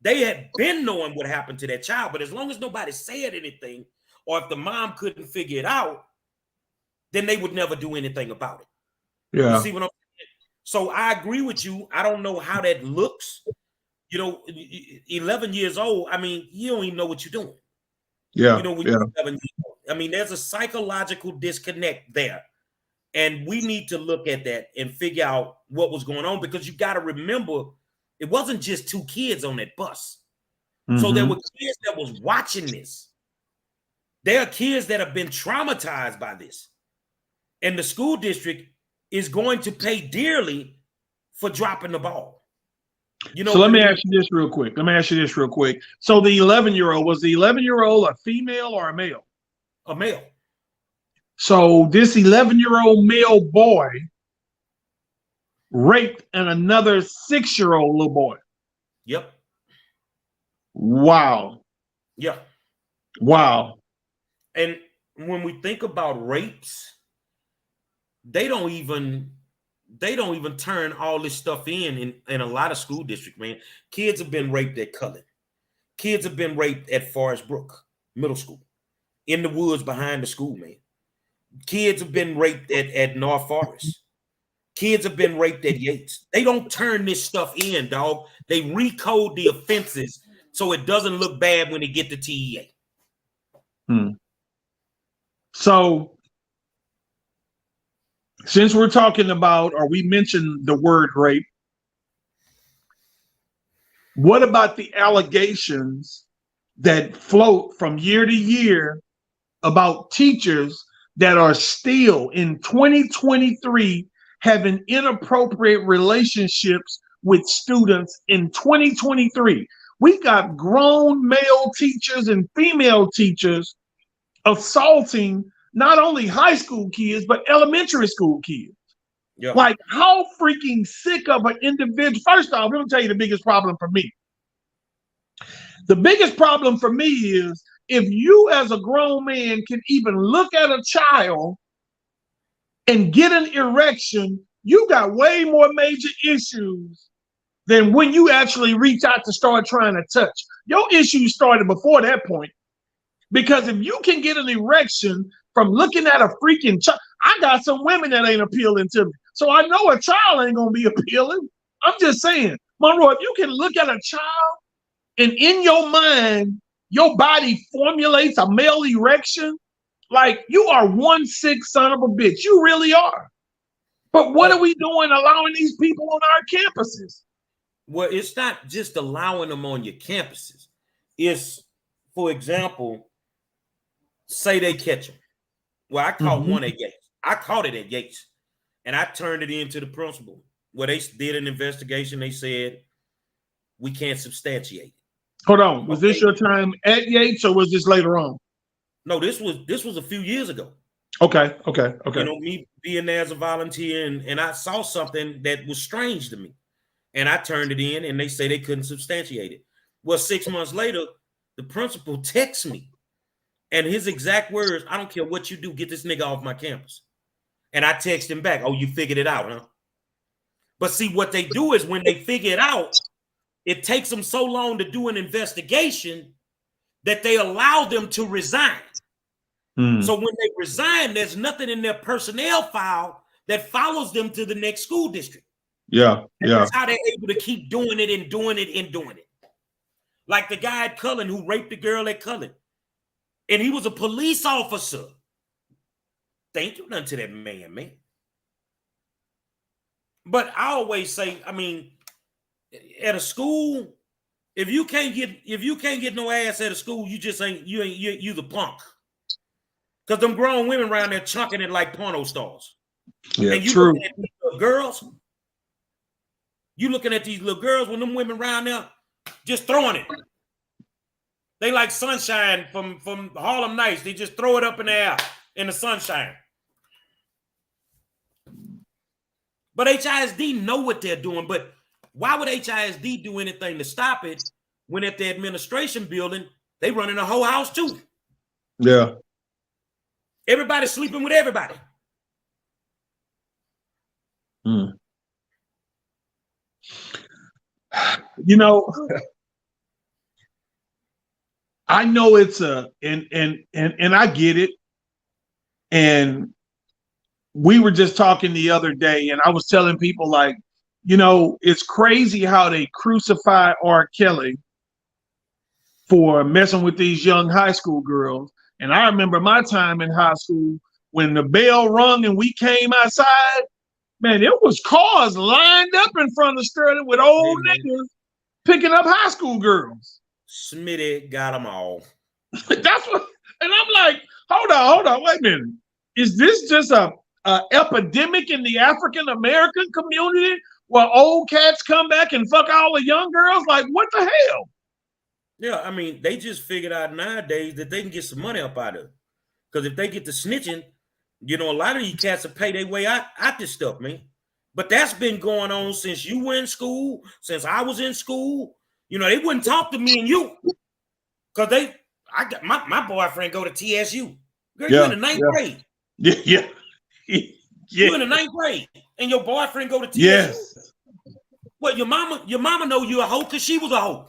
They had been knowing what happened to that child, but as long as nobody said anything, or if the mom couldn't figure it out, then they would never do anything about it. Yeah. You see what I'm saying? So I agree with you. I don't know how that looks. You know, 11 years old, I mean, you don't even know what you're doing. Yeah. You know, when you're 11 years old. I mean, there's a psychological disconnect there. And we need to look at that and figure out what was going on, because you got to remember, it wasn't just 2 kids on that bus. Mm-hmm. So there were kids that was watching this. There are kids that have been traumatized by this. And the school district is going to pay dearly for dropping the ball. You know, so let me ask you this real quick. So the 11-year-old, was the 11-year-old a female or a male? A male. So this 11-year-old male boy raped another 6-year-old little boy. Yep. Wow. Yeah. Wow. And when we think about rapes, they don't even turn all this stuff in a lot of school districts, man. Kids have been raped at Cullen. Kids have been raped at Forest Brook Middle School, in the woods behind the school, man. Kids have been raped at North Forest. Kids have been raped at Yates. They don't turn this stuff in, dog. They recode the offenses so it doesn't look bad when they get to TEA. So since we're talking about, or we mentioned the word rape, what about the allegations that float from year to year about teachers that are still in 2023 having inappropriate relationships with students in 2023? We got grown male teachers and female teachers assaulting not only high school kids, but elementary school kids. Yeah. Like, how freaking sick of an individual. First off, let me tell you the biggest problem for me. The biggest problem for me is if you as a grown man can even look at a child and get an erection, you got way more major issues than when you actually reach out to start trying to touch. Your issues started before that point. Because if you can get an erection from looking at a freaking child, I got some women that ain't appealing to me. So I know a child ain't going to be appealing. I'm just saying, Monroe, if you can look at a child and in your mind, your body formulates a male erection, like, you are one sick son of a bitch. You really are. But what are we doing allowing these people on our campuses? Well, it's not just allowing them on your campuses. It's, for example, say they catch them. Well, I caught one at Yates. I caught it at Yates, and I turned it in to the principal. Where they did an investigation. They said, we can't substantiate it. Hold on. Was this your time at Yates, or was this later on? No, this was a few years ago. Okay. You know, me being there as a volunteer, and I saw something that was strange to me, and I turned it in, and they say they couldn't substantiate it. Well, 6 months later, the principal texts me, and his exact words, "I don't care what you do, get this nigga off my campus." And I text him back, "Oh, you figured it out, huh?" But see, what they do is when they figure it out, it takes them so long to do an investigation that they allow them to resign. So when they resign, there's nothing in their personnel file that follows them to the next school district. Yeah. And Yeah. that's how they're able to keep doing it and doing it and doing it. Like the guy at Cullen who raped the girl at Cullen. And he was a police officer. They ain't do nothing to that man. But I always say, I mean, at a school, if you can't get no ass at a school, you the punk. Because them grown women around there chunking it like porno stars. Yeah. And you True. looking at these little girls, when them women around there just throwing it. They like sunshine from Harlem Nights. They just throw it up in the air in the sunshine. But HISD know what they're doing. But why would HISD do anything to stop it when at the administration building, they running a whole house too? Yeah. Everybody's sleeping with everybody. You know, I know it's and I get it. And we were just talking the other day, and I was telling people, like, you know, it's crazy how they crucify R. Kelly for messing with these young high school girls. And I remember my time in high school when the bell rung and we came outside, man, it was cars lined up in front of Sterling with old niggas picking up high school girls. Smitty got them all. That's what, and I'm like, hold on, wait a minute. Is this just a epidemic in the African American community where old cats come back and fuck all the young girls? Like, what the hell? Yeah, I mean, they just figured out nowadays that they can get some money up out of it. Because if they get to snitching, you know, a lot of these cats will pay their way out this stuff, man. But that's been going on since you were in school, since I was in school. You know, they wouldn't talk to me and you. Because my boyfriend go to TSU. Girl, you in the ninth grade. Yeah. You in the ninth grade. And your boyfriend go to TSU. Yes. Well, your mama know you a hoe because she was a hoe.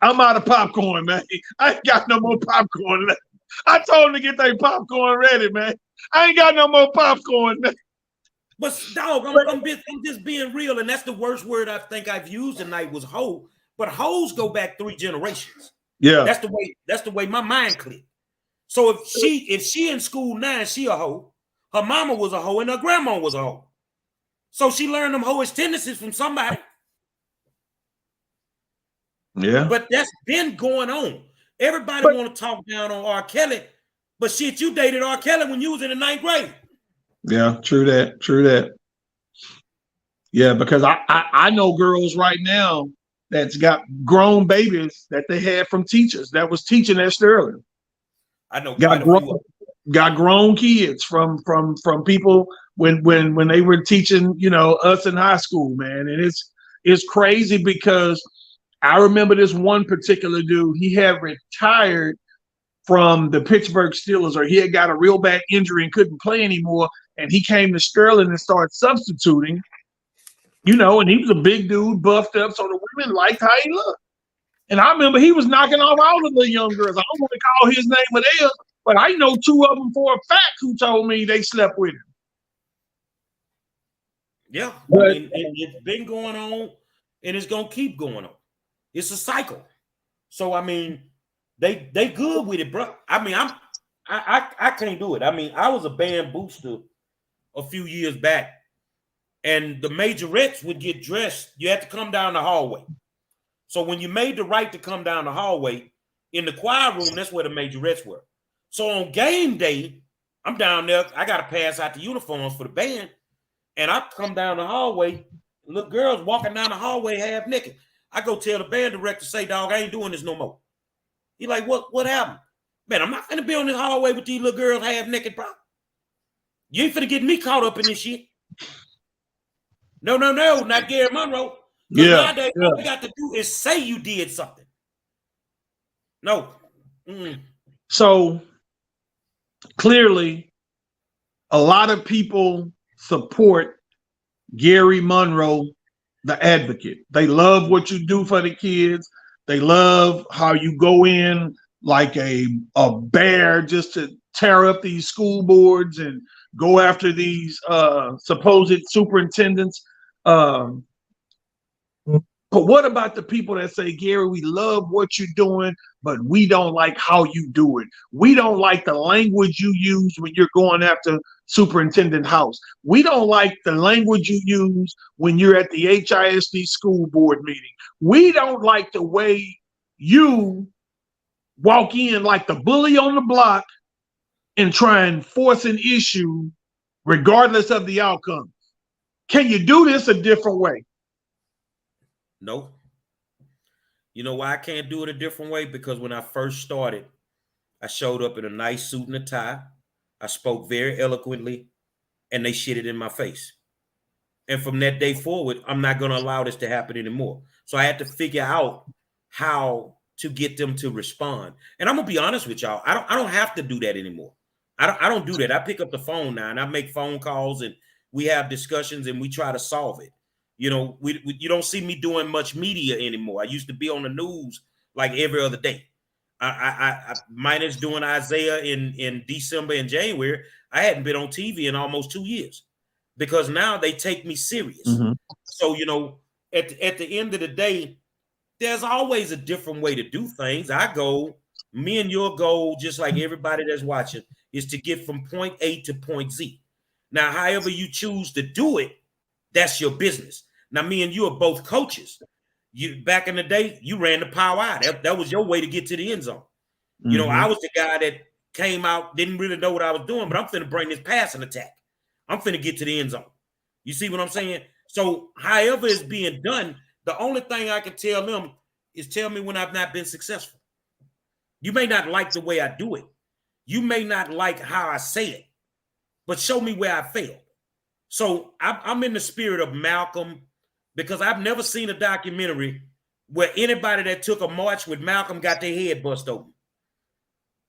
I'm out of popcorn, man. I ain't got no more popcorn left. I told them to get their popcorn ready, man. I ain't got no more popcorn, man. But dog, I'm just being real, and that's the worst word I think I've used tonight was hoe. But hoes go back 3 generations. Yeah, that's the way my mind clicked. So if she in school now, she a hoe. Her mama was a hoe, and her grandma was a hoe. So she learned them hoish tendencies from somebody. Yeah. But that's been going on. Everybody want to talk down on R. Kelly, but shit, you dated R. Kelly when you was in the 9th grade. Yeah, true that. Yeah, because I know girls right now that's got grown babies that they had from teachers that was teaching at Sterling. I know got grown kids from people when they were teaching, you know, us in high school, man. And it's crazy because I remember this one particular dude, he had retired from the Pittsburgh Steelers, or he had got a real bad injury and couldn't play anymore. And he came to Sterling and started substituting, you know, and he was a big dude, buffed up. So the women liked how he looked. And I remember he was knocking off all of the young girls. I don't want to call his name or theirs, but I know 2 of them for a fact who told me they slept with him. Yeah, I mean, it's been going on and it's going to keep going on. It's a cycle. So, I mean, they good with it, bro. I mean, I can't do it. I mean, I was a band booster a few years back, and the majorettes would get dressed. You had to come down the hallway. So when you made the right to come down the hallway, in the choir room, that's where the majorettes were. So on game day, I'm down there. I got to pass out the uniforms for the band, and I come down the hallway. Little girls walking down the hallway half naked. I go tell the band director, say, dog, I ain't doing this no more. He like, what happened? Man, I'm not finna be on this hallway with these little girls half naked, bro. You ain't finna get me caught up in this shit. No, not Gerry Monroe. Yeah. Nowadays, all you got to do is say you did something. No. Mm-mm. So clearly, a lot of people support Gerry Monroe, the advocate. They love what you do for the kids. They love how you go in like a bear just to tear up these school boards and go after these supposed superintendents. Um, but what about the people that say, Gary, we love what you're doing, but we don't like how you do it. We don't like the language you use when you're going after Superintendent House. We don't like the language you use when you're at the HISD school board meeting. We don't like the way you walk in like the bully on the block and try and force an issue regardless of the outcome. Can you do this a different way? No. You know why I can't do it a different way? Because when I first started, I showed up in a nice suit and a tie. I spoke very eloquently, and they shit it in my face. And from that day forward, I'm not going to allow this to happen anymore. So I had to figure out how to get them to respond. And I'm going to be honest with y'all. I don't have to do that anymore. I don't do that. I pick up the phone now and I make phone calls and we have discussions and we try to solve it. You know, you don't see me doing much media anymore. I used to be on the news like every other day. I minus doing Isaiah in December and January. I hadn't been on TV in almost 2 years because now they take me serious. Mm-hmm. So, you know, at the end of the day, there's always a different way to do things. Me and your goal, just like everybody that's watching, is to get from point A to point Z. Now, however you choose to do it, that's your business. Now, me and you are both coaches. You back in the day, you ran the power out. That was your way to get to the end zone. Mm-hmm. You know, I was the guy that came out, didn't really know what I was doing, but I'm finna bring this passing attack. I'm finna get to the end zone. You see what I'm saying? So, however it's being done, the only thing I can tell them is tell me when I've not been successful. You may not like the way I do it. You may not like how I say it, but show me where I failed. So I'm in the spirit of Malcolm because I've never seen a documentary where anybody that took a march with Malcolm got their head bust open.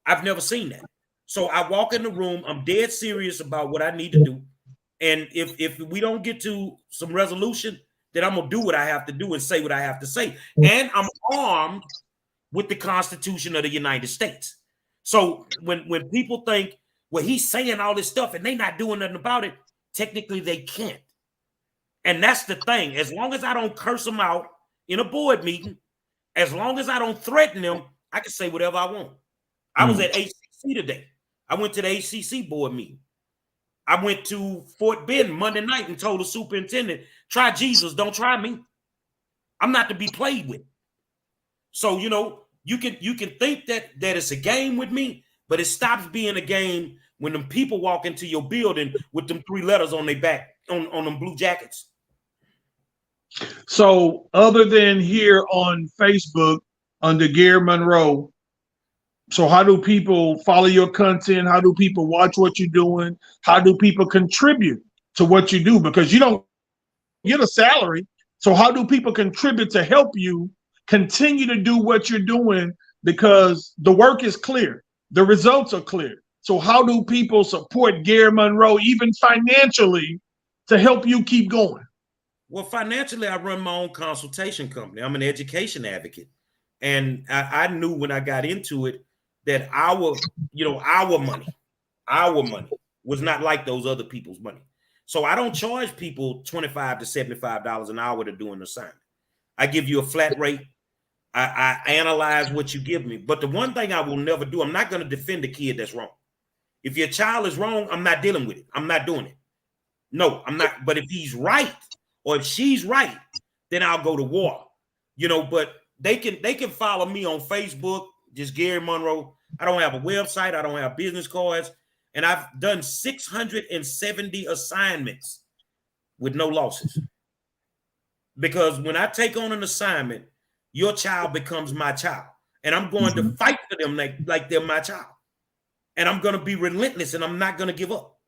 I've never seen that. So I walk in the room. I'm dead serious about what I need to do. And if we don't get to some resolution, then I'm going to do what I have to do and say what I have to say. And I'm armed with the Constitution of the United States. So when people think, well, he's saying all this stuff and they're not doing nothing about it, technically they can't. And that's the thing. As long as I don't curse them out in a board meeting, as long as I don't threaten them, I can say whatever I want. I was at HCC today. I went to the HCC board meeting. I went to Fort Bend Monday night and told the superintendent, try Jesus, don't try me. I'm not to be played with. So, you know, you can think that it's a game with me, but it stops being a game when them people walk into your building with them 3 letters on their back, on them blue jackets. So other than here on Facebook under Gerry Monroe, so how do people follow your content? How do people watch what you're doing? How do people contribute to what you do? Because you don't get a salary. So how do people contribute to help you continue to do what you're doing? Because the work is clear. The results are clear. So how do people support Gerry Monroe, even financially, to help you keep going? Well, financially, I run my own consultation company. I'm an education advocate. And I knew when I got into it that our money was not like those other people's money. So I don't charge people $25 to $75 an hour to do an assignment. I give you a flat rate. I analyze what you give me. But the one thing I will never do, I'm not going to defend a kid that's wrong. If your child is wrong, I'm not dealing with it. I'm not doing it. No, I'm not. But if he's right or if she's right, then I'll go to war. You know, but they can follow me on Facebook, just Gerry Monroe. I don't have a website. I don't have business cards. And I've done 670 assignments with no losses. Because when I take on an assignment, your child becomes my child. And I'm going to fight for them like they're my child. And I'm going to be relentless and I'm not going to give up.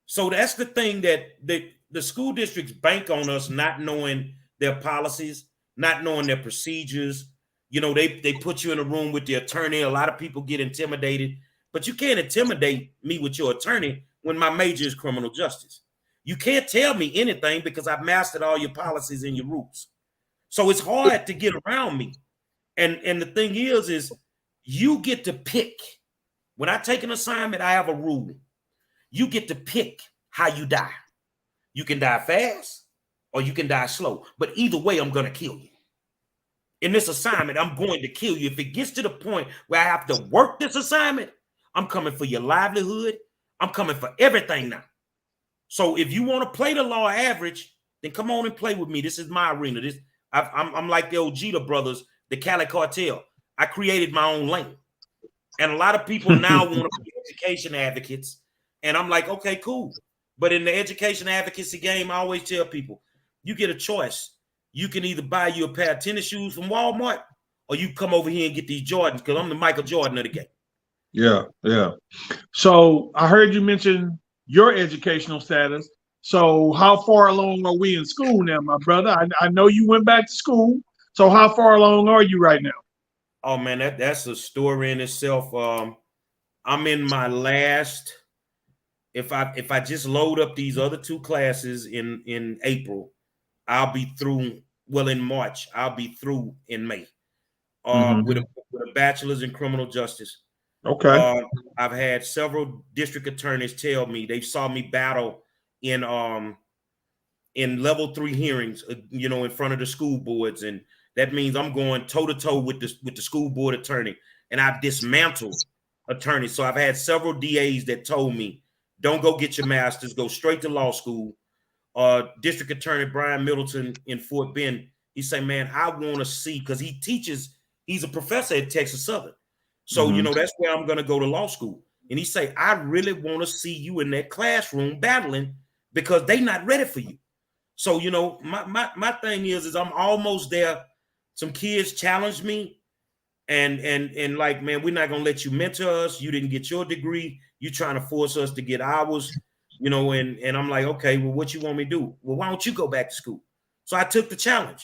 So that's the thing that the school districts bank on us not knowing their policies, not knowing their procedures. You know, they put you in a room with the attorney. A lot of people get intimidated, but you can't intimidate me with your attorney when my major is criminal justice. You can't tell me anything because I've mastered all your policies and your rules. So it's hard to get around me. And the thing is you get to pick. When I take an assignment, I have a rule. you get to pick how you die. You can die fast or you can die slow. But either way, I'm going to kill you. In this assignment, I'm going to kill you. If it gets to the point where I have to work this assignment, I'm coming for your livelihood. I'm coming for everything now. So if you want to play the law average, then come on and play with me. This is my arena. I'm like the Ojeda brothers, the Cali Cartel. I created my own lane. And a lot of people now want to be education advocates. And I'm like, okay, cool. But in the education advocacy game, I always tell people, you get a choice. You can either buy you a pair of tennis shoes from Walmart or you come over here and get these Jordans because I'm the Michael Jordan of the game. Yeah, yeah. So I heard you mention your educational status. So how far along are we in school now, my brother? I know you went back to school. So how far along are you right now? Oh, man, that's a story in itself. I'm in my last, if I just load up these other 2 classes in April, I'll be through. Well, in March, I'll be through in May with a bachelor's in criminal justice. Okay. I've had several district attorneys tell me they saw me battle in level 3 hearings, in front of the school boards, and that means I'm going toe to toe with the school board attorney, and I've dismantled attorneys. So I've had several DAs that told me, "Don't go get your master's, go straight to law school." District Attorney Brian Middleton in Fort Bend, he say, "Man, I want to see," because he teaches, he's a professor at Texas Southern. So, that's where I'm going to go to law school. And he say, "I really want to see you in that classroom battling because they not ready for you." So, my thing is I'm almost there. Some kids challenged me and like, "Man, we're not going to let you mentor us. You didn't get your degree. You trying to force us to get ours." And I'm like, "Okay, well, what you want me to do?" "Well, why don't you go back to school?" So I took the challenge.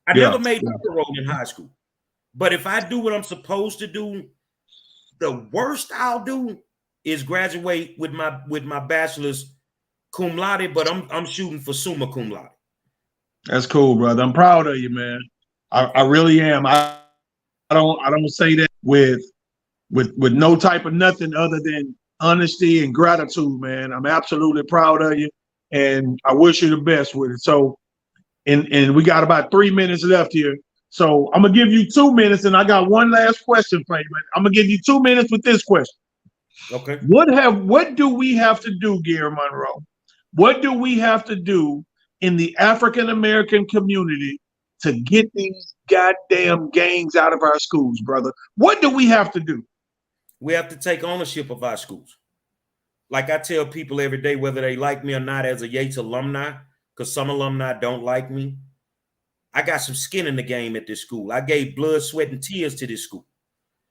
I never made the road in high school. But if I do what I'm supposed to do, the worst I'll do is graduate with my bachelor's cum laude, but I'm shooting for summa cum laude. That's cool, brother. I'm proud of you, man. I really am. I don't say that with no type of nothing other than honesty and gratitude, man. I'm absolutely proud of you, and I wish you the best with it. So, and we got about 3 minutes left here. So I'm gonna give you 2 minutes, and I got one last question for you. But I'm gonna give you 2 minutes with this question. Okay. What do we have to do, Gerry Monroe? What do we have to do in the African American community to get these goddamn gangs out of our schools, brother? What do we have to do? We have to take ownership of our schools. Like I tell people every day, whether they like me or not, as a Yates alumni, because some alumni don't like me, I got some skin in the game at this school. I gave blood, sweat, and tears to this school.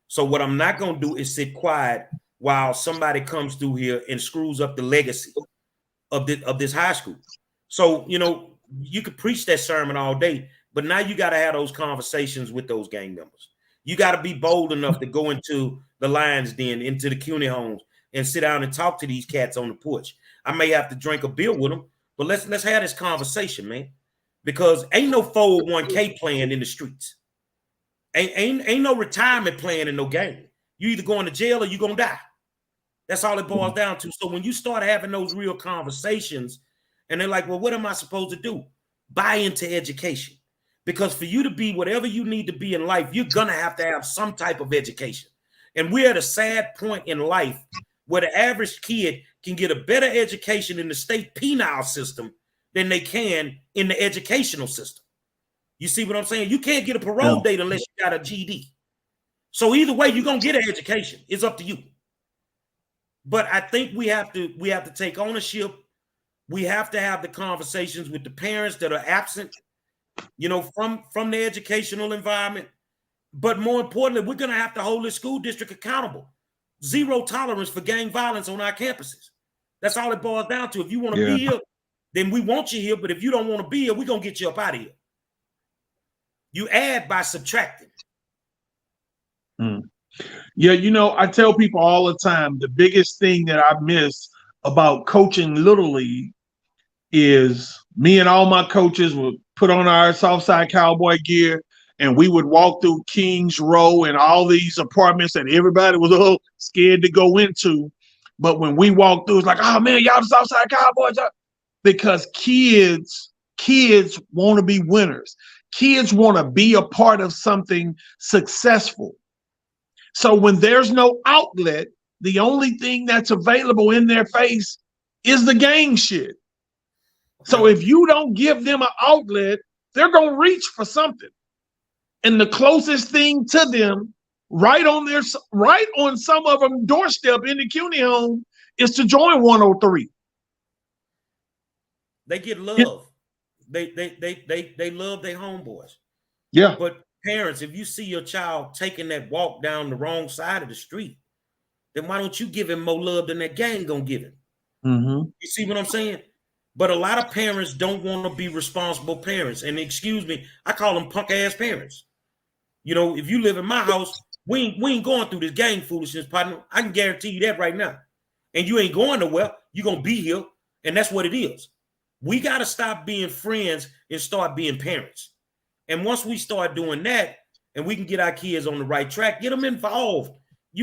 So what I'm not going to do is sit quiet while somebody comes through here and screws up the legacy of this high school. So, you could preach that sermon all day, but now you got to have those conversations with those gang members. You got to be bold enough to go into the Lions Den, into the CUNY homes, and sit down and talk to these cats on the porch. I may have to drink a beer with them, but let's have this conversation, man. Because ain't no 401k plan in the streets. Ain't no retirement plan in no game. You either going to jail or you gonna die. That's all it boils down to. So when you start having those real conversations, and they're like, "Well, what am I supposed to do?" Buy into education. Because for you to be whatever you need to be in life, you're gonna have to have some type of education. And we're at a sad point in life where the average kid can get a better education in the state penal system than they can in the educational system. You see what I'm saying? You can't get a parole date unless you got a GD. So either way, you're gonna get an education. It's up to you. But I think we have to take ownership. We have to have the conversations with the parents that are absent, from the educational environment. But more importantly, we're gonna have to hold the school district accountable. 0 tolerance for gang violence on our campuses. That's all it boils down to. If you want to be here, then we want you here. But if you don't want to be here, we're going to get you up out of here. You add by subtracting. Yeah, I tell people all the time, the biggest thing that I miss about coaching Little League is me and all my coaches would put on our Southside Cowboy gear, and we would walk through Kings Row and all these apartments that everybody was scared to go into. But when we walk through, it's like, oh man, y'all the Southside Cowboys. Because kids want to be winners. Kids want to be a part of something successful. So when there's no outlet, the only thing that's available in their face is the gang shit. So if you don't give them an outlet, they're going to reach for something. And the closest thing to them, right on some of them doorstep in the CUNY home, is to join 103. They get love. They love their homeboys. Yeah. But parents, if you see your child taking that walk down the wrong side of the street, then why don't you give him more love than that gang gonna give him? Mm-hmm. You see what I'm saying? But a lot of parents don't want to be responsible parents. And excuse me, I call them punk ass parents. You know, if you live in my house, we ain't going through this gang foolishness, partner. I can guarantee you that right now. And you ain't going nowhere. You're gonna be here, and that's what it is. We got to stop being friends and start being parents. And once we start doing that, and we can get our kids on the right track, get them involved. We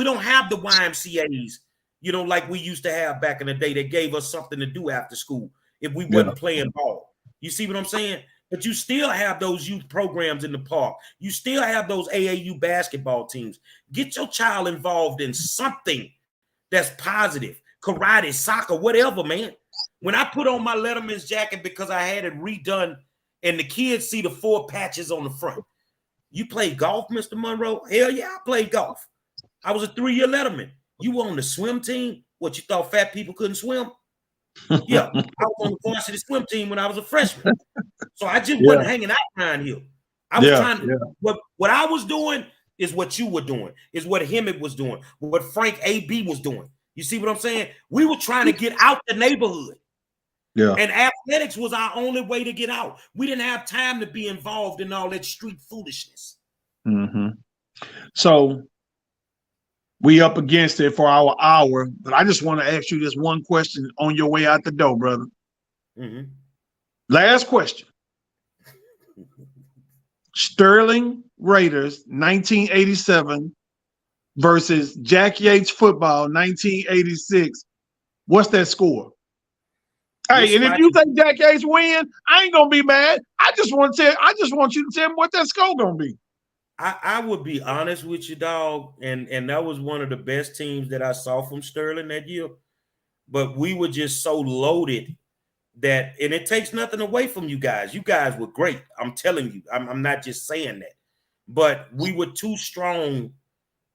don't have the YMCAs, you know, like we used to have back in the day that gave us something to do after school if we wasn't playing ball. You see what I'm saying? But you still have those youth programs in the park. You still have those AAU basketball teams. Get your child involved in something that's positive. Karate, soccer, whatever, man. When I put on my Letterman's jacket because I had it redone and the kids see the 4 patches on the front. You play golf, Mr. Monroe? Hell yeah, I played golf. I was a 3-year Letterman. You were on the swim team? What, you thought fat people couldn't swim? Yeah, I was on the varsity swim team when I was a freshman. So I just wasn't hanging out around here. I was trying to, what I was doing is what you were doing, is what Hemmett was doing, what Frank A.B. was doing. You see what I'm saying? We were trying to get out the neighborhood. Yeah. And athletics was our only way to get out. We didn't have time to be involved in all that street foolishness. Mm-hmm. So we up against it for our hour, but I just want to ask you this one question on your way out the door, brother. Mm-hmm. Last question. Sterling Raiders 1987 versus Jack Yates football 1986. What's that score? Hey, and if you think Jack Yates win, I ain't gonna be mad. I just want you to tell me what that score gonna be. I would be honest with you, dog, and that was one of the best teams that I saw from Sterling that year. But we were just so loaded that, and it takes nothing away from you guys. You guys were great. I'm telling you, I'm not just saying that. But we were too strong,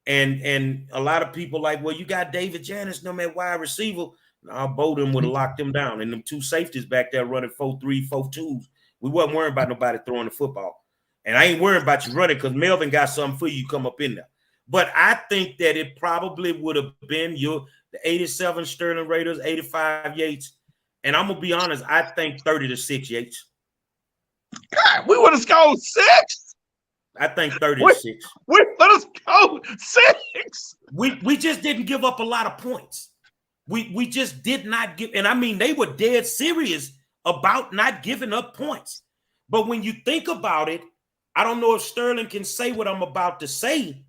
and a lot of people like, well, you got David Janis, no matter wide receiver. Our Bowden would have locked them down. And them 2 safeties back there running 4-3, 4-2s. We wasn't worrying about nobody throwing the football. And I ain't worried about you running because Melvin got something for you come up in there. But I think that it probably would have been the 87 Sterling Raiders, 85 Yates. And I'm going to be honest, I think 30-6 Yates. God, we would have scored 6. I think 30-6. We would have scored 6. We just didn't give up a lot of points. We just did not give, and I mean, they were dead serious about not giving up points. But when you think about it, I don't know if Sterling can say what I'm about to say,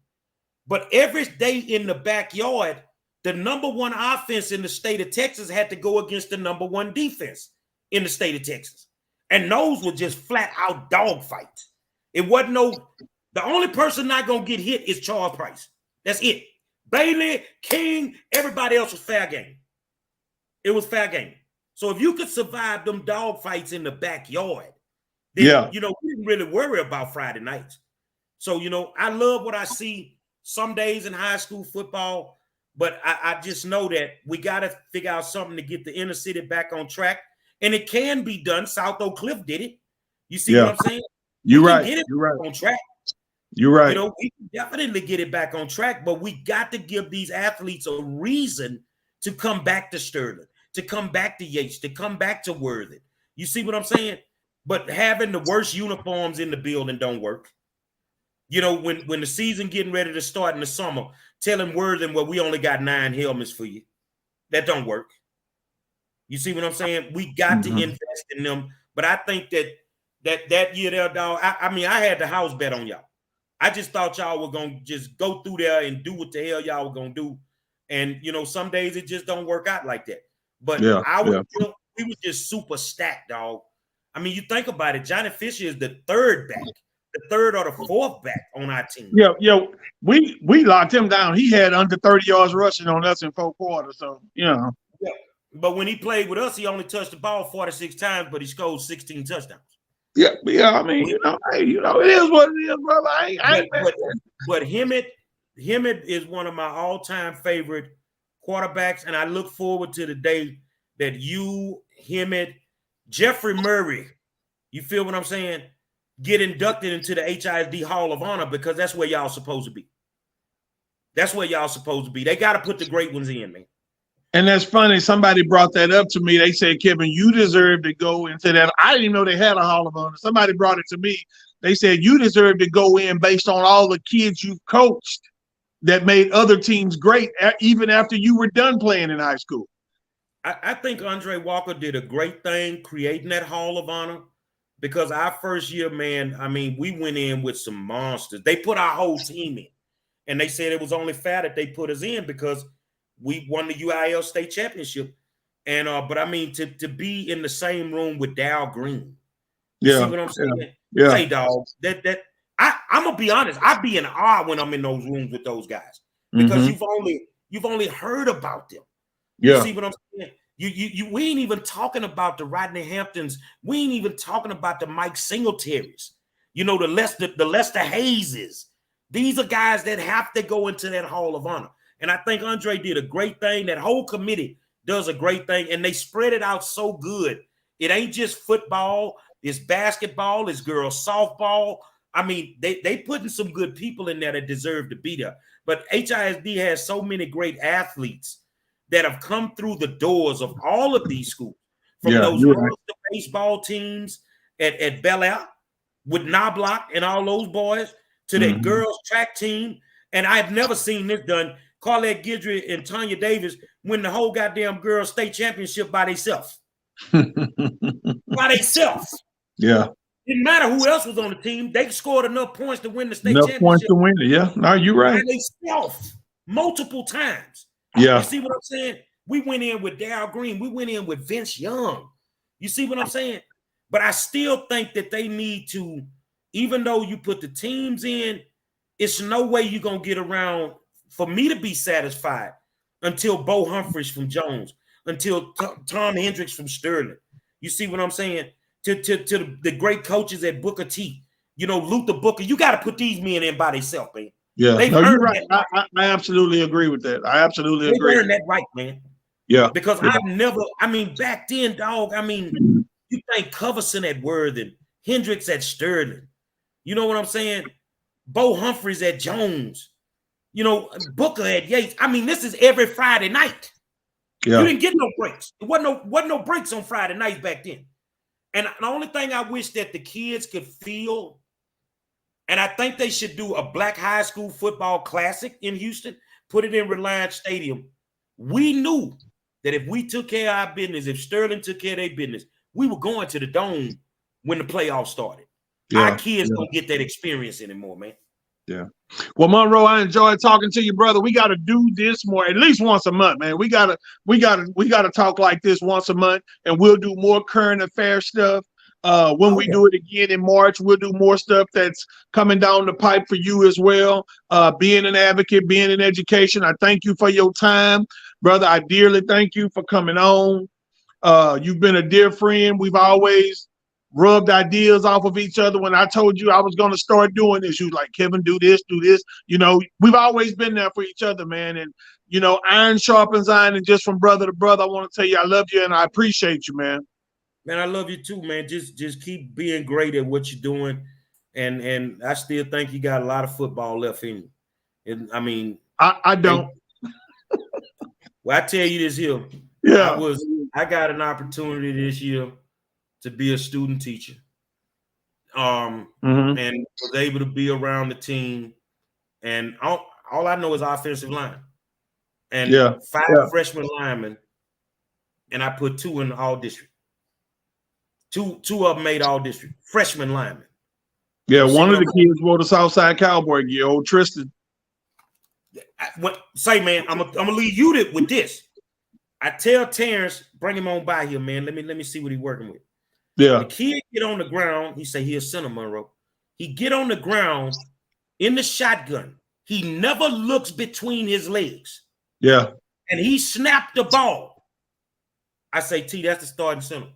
but every day in the backyard, the number 1 offense in the state of Texas had to go against the number 1 defense in the state of Texas. And those were just flat out dog fights. It wasn't the only person not going to get hit is Charles Price. That's it. Bailey, King, everybody else was fair game. It was fair game. So if you could survive them dog fights in the backyard, then, you know, we didn't really worry about Friday nights. So, you know, I love what I see some days in high school football, but I just know that we got to figure out something to get the inner city back on track. And it can be done. South Oak Cliff did it. You see what I'm saying? You're right. Get it on track. You're right. You know, we can definitely get it back on track, but we got to give these athletes a reason to come back to Sterling, to come back to Yates, to come back to Worthing. You see what I'm saying? But having the worst uniforms in the building don't work. You know, when the season getting ready to start in the summer, telling Worthing, well, we only got 9 helmets for you. That don't work. You see what I'm saying? We got to invest in them. But I think that year there, dog, I mean, I had the house bet on y'all. I just thought y'all were going to just go through there and do what the hell y'all were going to do. And some days it just don't work out like that. But Yeah, we were just super stacked, dog. I mean, you think about it, Johnny Fisher is the third or the fourth back on our team. Yeah. We locked him down. He had under 30 yards rushing on us in 4 quarters. So Yeah. But when he played with us, he only touched the ball 46 times, but he scored 16 touchdowns. Yeah. I mean, it is what it is, brother. But Hemet is one of my all-time favorite quarterbacks, and I look forward to the day that you, Hemet, Jeffrey Murray, you feel what I'm saying, get inducted into the HISD Hall of Honor, because that's where y'all supposed to be. That's where y'all supposed to be. They got to put the great ones in, man. And that's funny. Somebody brought that up to me. They said, Kevin, you deserve to go into that. I didn't even know they had a Hall of Honor. Somebody brought it to me. They said, you deserve to go in based on all the kids you've coached that made other teams great, even after you were done playing in high school. I think Andre Walker did a great thing creating that Hall of Honor, because our first year, man, I mean, we went in with some monsters. They put our whole team in, and they said it was only fair that they put us in because we won the UIL state championship. And but I mean, to be in the same room with Dow Green, you see what I'm saying? Yeah. Hey, dog, I'm gonna be honest. I be in awe when I'm in those rooms with those guys, because you've only heard about them. You see what I'm saying? We ain't even talking about the Rodney Hamptons. We ain't even talking about the Mike Singletaries. The Lester Hayeses. These are guys that have to go into that Hall of Honor. And I think Andre did a great thing. That whole committee does a great thing, and they spread it out so good. It ain't just football. It's basketball. It's girls softball. I mean, they putting some good people in there that deserve to be there. But HISD has so many great athletes that have come through the doors of all of these schools, from those baseball teams at Bel Air with Knobloch and all those boys, to that girls track team. And I've never seen this done. Carlette Guidry and Tanya Davis win the whole goddamn girls state championship by themselves. By themselves. Yeah. Didn't matter who else was on the team. They scored enough points to win the state championship. Enough points to win it. Yeah. No, you're right. By themselves multiple times. Yeah. You see what I'm saying? We went in with Dow Green. We went in with Vince Young. You see what I'm saying? But I still think that they need to, even though you put the teams in, it's no way you're going to get around for me to be satisfied until Bo Humphreys from Jones, until Tom Hendricks from Sterling. You see what I'm saying? To the great coaches at Booker T, Luther Booker. You got to put these men in by themselves, man. Yeah, no, you're right. I absolutely agree with that. I absolutely agree. They earned that right, man. Yeah. Because back then, dog, you think Coverson at Worthing, Hendricks at Sterling. You know what I'm saying? Bo Humphreys at Jones. Booker at Yates. This is every Friday night. Yeah. You didn't get no breaks. It wasn't no breaks on Friday nights back then. And the only thing I wish that the kids could feel, and I think they should do a Black high school football classic in Houston, put it in Reliance Stadium. We knew that if we took care of our business, if Sterling took care of their business, we were going to the Dome when the playoffs started. Our kids don't get that experience anymore, man. Yeah. Well, Monroe, I enjoyed talking to you, brother. We got to do this more, at least once a month, man. We gotta talk like this once a month, and we'll do more current affair stuff. When we do it again in March, we'll do more stuff that's coming down the pipe for you as well. Being an advocate, being in education. I thank you for your time, brother. I dearly thank you for coming on. You've been a dear friend. We've always rubbed ideas off of each other. When I told you I was going to start doing this, you was like, Kevin, do this, do this. We've always been there for each other, man. And, iron sharpens iron. And just from brother to brother, I want to tell you I love you and I appreciate you, man. Man, I love you too, man. Just keep being great at what you're doing. And I still think you got a lot of football left in you. And I don't. Well, I tell you this here. Yeah. I got an opportunity this year to be a student teacher. And was able to be around the team. And all I know is offensive line. And 5 freshman linemen. And I put 2 in the all district. Two of them made all district. Freshman linemen. Yeah, one of the kids wore the Southside Cowboy gear, old Tristan. Say, man, I'm gonna leave you with this. I tell Terrence, bring him on by here, man. Let me see what he's working with. Yeah. The kid get on the ground. He say he a center, Monroe. He get on the ground in the shotgun. He never looks between his legs. Yeah. And he snapped the ball. I say, T, that's the starting center.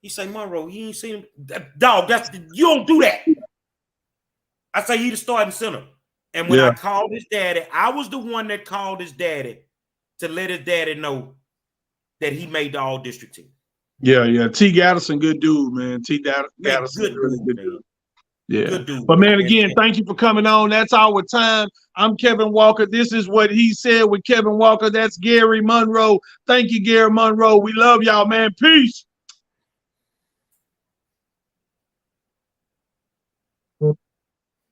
He say, Monroe, you ain't seen him. Dog, you don't do that. I say he the starting center. And when I called his daddy, I was the one that called his daddy to let his daddy know that he made the all-district team. Yeah. T. Gaddison, good dude, man. Gaddison, good dude. Yeah. Good dude. But man, again, thank you for coming on. That's our time. I'm Kevin Walker. This is what he said with Kevin Walker. That's Gerry Monroe. Thank you, Gerry Monroe. We love y'all, man. Peace.